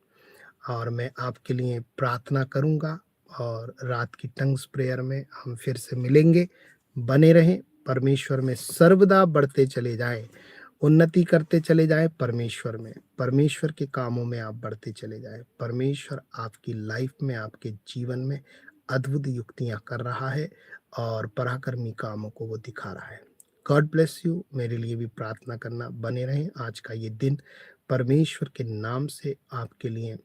और मैं आपके लिए प्रार्थना करूंगा और रात की टंग्स प्रेयर में हम फिर से मिलेंगे। बने रहें, परमेश्वर में सर्वदा बढ़ते चले जाएं, उन्नति करते चले जाएं परमेश्वर में, परमेश्वर के कामों में आप बढ़ते चले जाएं। परमेश्वर आपकी लाइफ में, आपके जीवन में अद्भुत युक्तियां कर रहा है और पराक्रमी कामों को वो दिखा रहा है। God bless you. मेरे लिए भी प्रार्थना करना, बने रहें। आज का ये दिन परमेश्वर के नाम से आपके लिए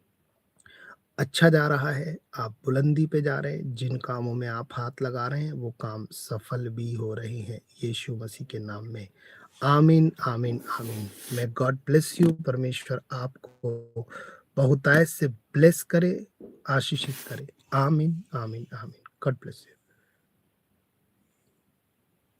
अच्छा जा रहा है। आप बुलंदी पे जा रहे हैं। जिन कामों में आप हाथ लगा रहे हैं वो काम सफल भी हो रहे हैं यीशु मसीह के नाम में। आमीन, आमीन, आमीन। मैं गॉड ब्लेस यू। परमेश्वर आपको बहुतायत से ब्लेस करे, आशीषित करे। आमीन, आमीन, आमीन। God bless you.